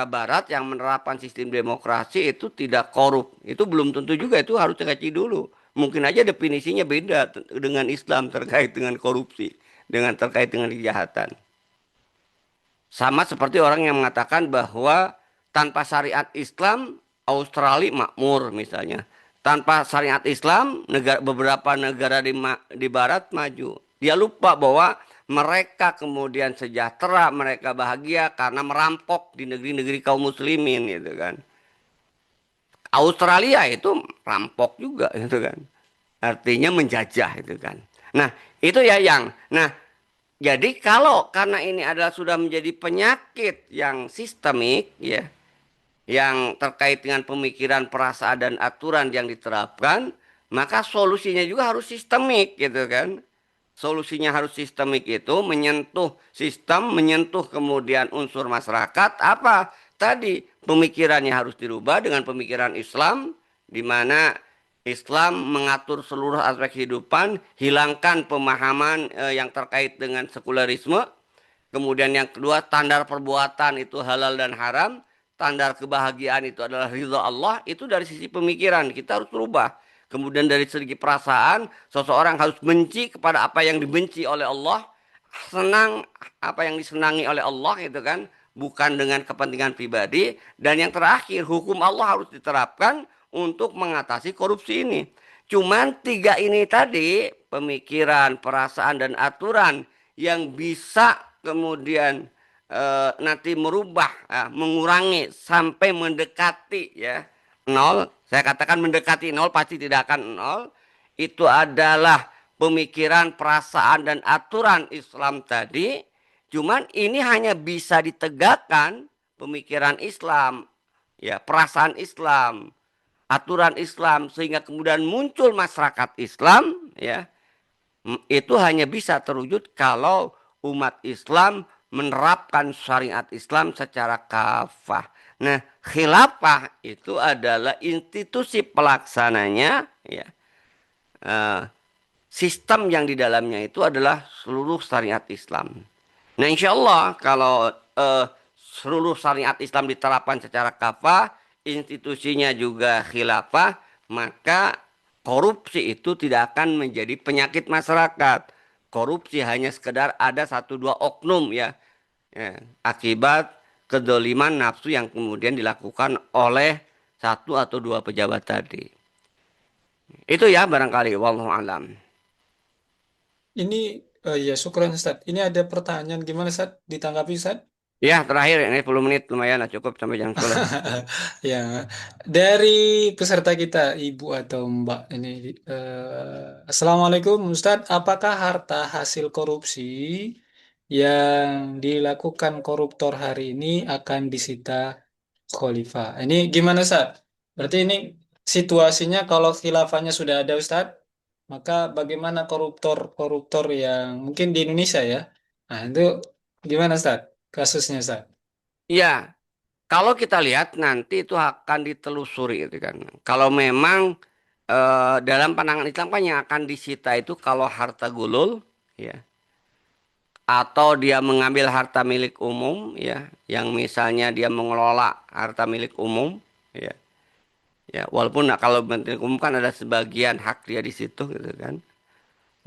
barat yang menerapkan sistem demokrasi itu tidak korup. Itu belum tentu juga, itu harus dikaji dulu. Mungkin aja definisinya beda dengan Islam terkait dengan korupsi, dengan terkait dengan kejahatan. Sama seperti orang yang mengatakan bahwa tanpa syariat Islam Australia makmur misalnya. Tanpa syariat Islam beberapa negara di barat maju. Dia lupa bahwa mereka kemudian sejahtera, mereka bahagia karena merampok di negeri-negeri kaum muslimin gitu kan. Australia itu rampok juga gitu kan. Artinya menjajah itu kan. Nah, itu ya yang. Nah, jadi kalau karena ini adalah sudah menjadi penyakit yang sistemik ya, yang terkait dengan pemikiran, perasaan dan aturan yang diterapkan, maka solusinya juga harus sistemik gitu kan. Solusinya harus sistemik itu menyentuh sistem, menyentuh kemudian unsur masyarakat. Apa? Tadi pemikirannya harus dirubah dengan pemikiran Islam, di mana Islam mengatur seluruh aspek kehidupan, hilangkan pemahaman yang terkait dengan sekularisme. Kemudian yang kedua, standar perbuatan itu halal dan haram. Standar kebahagiaan itu adalah ridha Allah. Itu dari sisi pemikiran, kita harus berubah. Kemudian dari segi perasaan, seseorang harus benci kepada apa yang dibenci oleh Allah. Senang apa yang disenangi oleh Allah itu kan. Bukan dengan kepentingan pribadi. Dan yang terakhir, hukum Allah harus diterapkan untuk mengatasi korupsi ini. Cuman tiga ini tadi, pemikiran, perasaan, dan aturan yang bisa kemudian nanti merubah, mengurangi sampai mendekati ya nol. Saya katakan mendekati nol, pasti tidak akan nol. Itu adalah pemikiran, perasaan, dan aturan Islam tadi. Cuman ini hanya bisa ditegakkan pemikiran Islam, ya perasaan Islam, aturan Islam sehingga kemudian muncul masyarakat Islam ya. Itu hanya bisa terwujud kalau umat Islam menerapkan syariat Islam secara kafah. Nah, khilafah itu adalah institusi pelaksananya ya. Eh, Sistem yang di dalamnya itu adalah seluruh syariat Islam. Nah, insya Allah kalau seluruh syariat Islam diterapkan secara kafah, institusinya juga khilafah, maka korupsi itu tidak akan menjadi penyakit masyarakat. Korupsi hanya sekedar ada satu dua oknum ya, akibat kedoliman nafsu yang kemudian dilakukan oleh satu atau dua pejabat tadi. Itu ya barangkali, wallahu alam. Ini, ya syukuran Ustaz. Ini ada pertanyaan gimana Ustaz? Ditanggapi Ustaz? Ya, terakhir ini 10 menit lumayan lah cukup sampai jam 10. Ya, dari peserta kita, Ibu atau Mbak ini, Assalamualaikum Ustadz, apakah harta hasil korupsi yang dilakukan koruptor hari ini akan disita khalifah? Ini gimana Ustadz? Berarti ini situasinya kalau khilafahnya sudah ada Ustadz, maka bagaimana koruptor-koruptor yang mungkin di Indonesia ya? Nah, itu gimana Ustadz? Kasusnya Ustadz? Iya, kalau kita lihat nanti itu akan ditelusuri gitu kan. Kalau memang dalam pandangan Islam kan yang akan disita itu kalau harta gulul ya, atau dia mengambil harta milik umum ya, yang misalnya dia mengelola harta milik umum ya. Ya, walaupun kalau milik umum kan ada sebagian hak dia di situ gitu kan.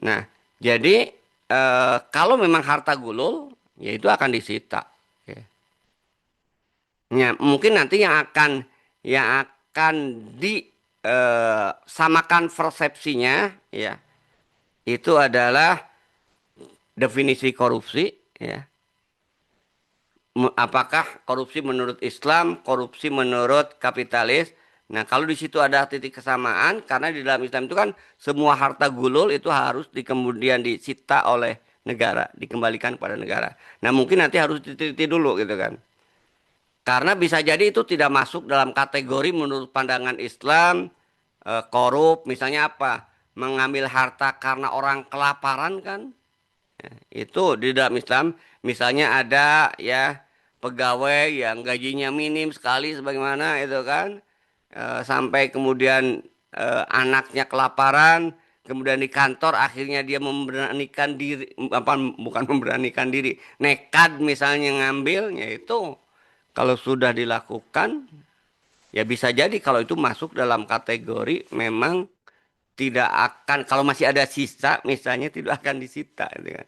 Nah, jadi kalau memang harta gulul ya itu akan disita ya. Ya, mungkin nanti yang akan disamakan persepsinya ya itu adalah definisi korupsi ya. Apakah korupsi menurut Islam, korupsi menurut kapitalis? Nah, kalau di situ ada titik kesamaan karena di dalam Islam itu kan semua harta gulul itu harus kemudian disita oleh negara, dikembalikan kepada negara. Nah, mungkin nanti harus diteliti dulu gitu kan. Karena bisa jadi itu tidak masuk dalam kategori menurut pandangan Islam korup, misalnya apa? Mengambil harta karena orang kelaparan kan? Itu di dalam Islam, misalnya ada ya pegawai yang gajinya minim sekali sebagaimana itu kan. Sampai kemudian anaknya kelaparan, kemudian di kantor akhirnya dia memberanikan diri, apa bukan memberanikan diri, nekat misalnya ngambilnya itu, kalau sudah dilakukan ya bisa jadi kalau itu masuk dalam kategori memang tidak akan, kalau masih ada sisa misalnya tidak akan disita gitu kan.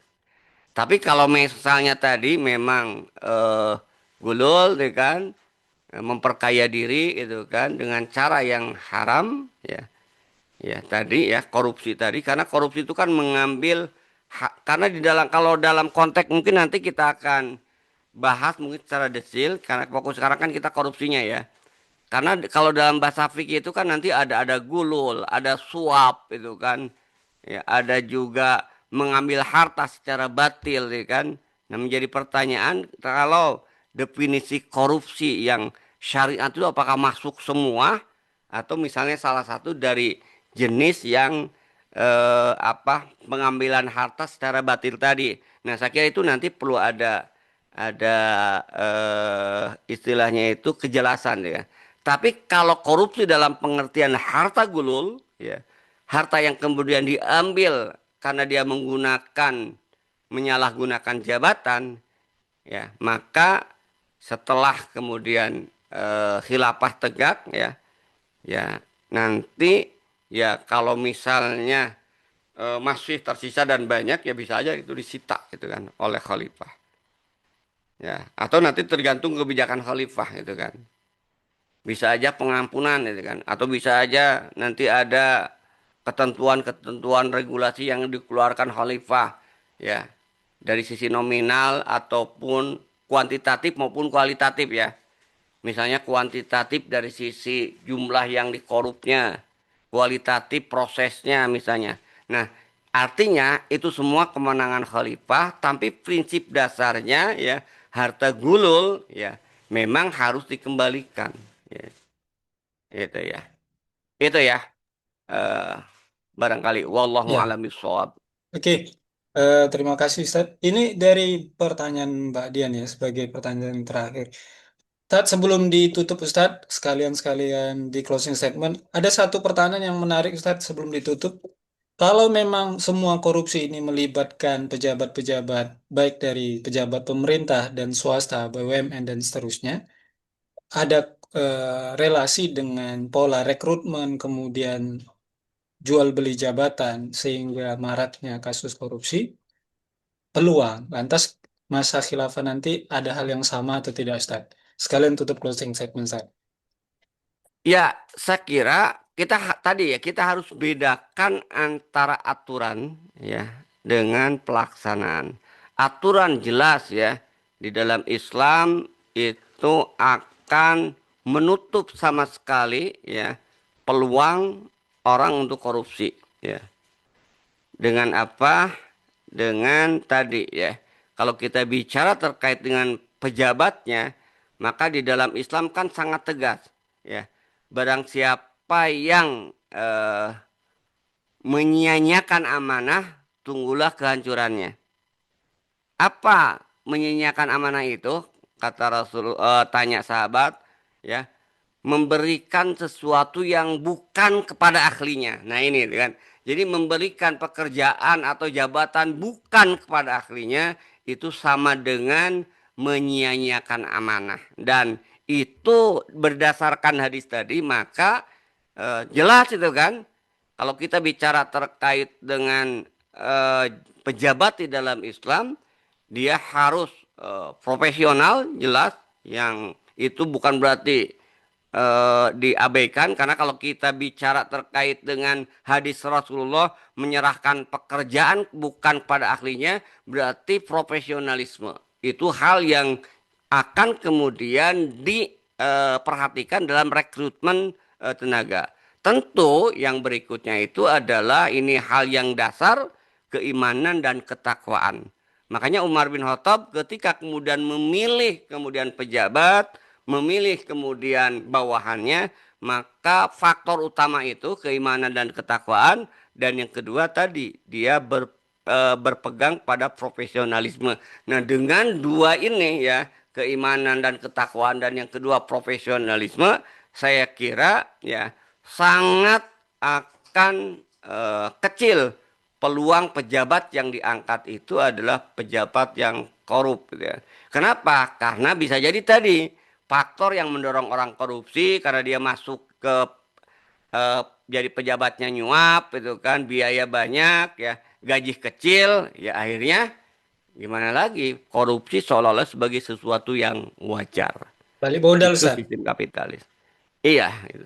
Tapi kalau misalnya tadi memang gulul gitu kan, memperkaya diri gitu kan dengan cara yang haram ya. Ya, tadi ya korupsi tadi, karena korupsi itu kan mengambil hak, karena di dalam, kalau dalam konteks mungkin nanti kita akan bahas mungkin secara detil, karena fokus sekarang kan kita korupsinya ya. Karena kalau dalam bahasa fikih itu kan nanti ada gulul, ada suap itu kan. Ya, ada juga mengambil harta secara batil ya kan. Nah, menjadi pertanyaan kalau definisi korupsi yang syariat itu apakah masuk semua atau misalnya salah satu dari jenis yang pengambilan harta secara batil tadi. Nah, saya kira itu nanti perlu ada istilahnya itu kejelasan ya. Tapi kalau korupsi dalam pengertian harta gulul ya, harta yang kemudian diambil karena dia menggunakan, menyalahgunakan jabatan ya, maka setelah kemudian khilafah tegak ya, ya nanti ya kalau misalnya masih tersisa dan banyak ya bisa aja itu disita gitu kan oleh khalifah ya, atau nanti tergantung kebijakan khalifah gitu kan, bisa aja pengampunan gitu kan, atau bisa aja nanti ada ketentuan-ketentuan regulasi yang dikeluarkan khalifah ya, dari sisi nominal ataupun kuantitatif maupun kualitatif ya. Misalnya kuantitatif dari sisi jumlah yang dikorupnya, kualitatif prosesnya misalnya. Nah, artinya itu semua kemenangan khalifah, tapi prinsip dasarnya ya harta gulul ya memang harus dikembalikan. Ya, itu ya. Itu ya. eh, Barangkali wallahu Ya, a'lam bishawab. oke. Terima kasih Ustaz. Ini dari pertanyaan Mbak Dian ya, sebagai pertanyaan terakhir. Ustaz, sebelum ditutup Ustaz, sekalian di closing statement, ada satu pertanyaan yang menarik Ustaz sebelum ditutup. Kalau memang semua korupsi ini melibatkan pejabat-pejabat, baik dari pejabat pemerintah dan swasta, BUMN dan seterusnya, ada relasi dengan pola rekrutmen, kemudian jual beli jabatan, sehingga maraknya kasus korupsi, peluang. Lantas masa khilafah nanti ada hal yang sama atau tidak, Ustaz? Sekalian tutup closing statement, Ustaz. Ya, saya kira kita tadi ya kita harus bedakan antara aturan ya dengan pelaksanaan. Aturan jelas ya di dalam Islam itu akan menutup sama sekali ya peluang orang untuk korupsi ya. Dengan apa? Dengan tadi ya. Kalau kita bicara terkait dengan pejabatnya, maka di dalam Islam kan sangat tegas ya. Barang siapa yang menyia-nyiakan amanah, tunggulah kehancurannya. Apa menyia-nyiakan amanah itu? Kata Rasul, tanya sahabat, ya, memberikan sesuatu yang bukan kepada ahlinya. Nah ini kan. Jadi memberikan pekerjaan atau jabatan bukan kepada ahlinya itu sama dengan menyia-nyiakan amanah. Dan itu berdasarkan hadis tadi maka jelas itu kan. Kalau kita bicara terkait dengan eh, pejabat di dalam Islam, dia harus profesional jelas, yang itu bukan berarti diabaikan, karena kalau kita bicara terkait dengan hadis Rasulullah menyerahkan pekerjaan bukan pada ahlinya berarti profesionalisme itu hal yang akan kemudian diperhatikan dalam rekrutmen tenaga. Tentu yang berikutnya itu adalah ini hal yang dasar, keimanan dan ketakwaan. Makanya Umar bin Khattab ketika kemudian memilih kemudian pejabat, memilih kemudian bawahannya, maka faktor utama itu keimanan dan ketakwaan, dan yang kedua tadi dia berpegang pada profesionalisme. Nah, dengan dua ini ya, keimanan dan ketakwaan dan yang kedua profesionalisme, saya kira ya sangat akan kecil peluang pejabat yang diangkat itu adalah pejabat yang korup gitu ya. Kenapa? Karena bisa jadi tadi faktor yang mendorong orang korupsi karena dia masuk ke jadi pejabatnya nyuap itu kan biaya banyak ya gaji kecil ya akhirnya gimana lagi korupsi seolah-olah sebagai sesuatu yang wajar. Balik modal, Itu Ustaz. sistem kapitalis. Iya, itu.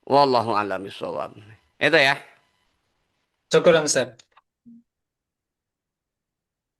Wallahu a'lam bishawab. Itu ya. Syukur, Ustaz.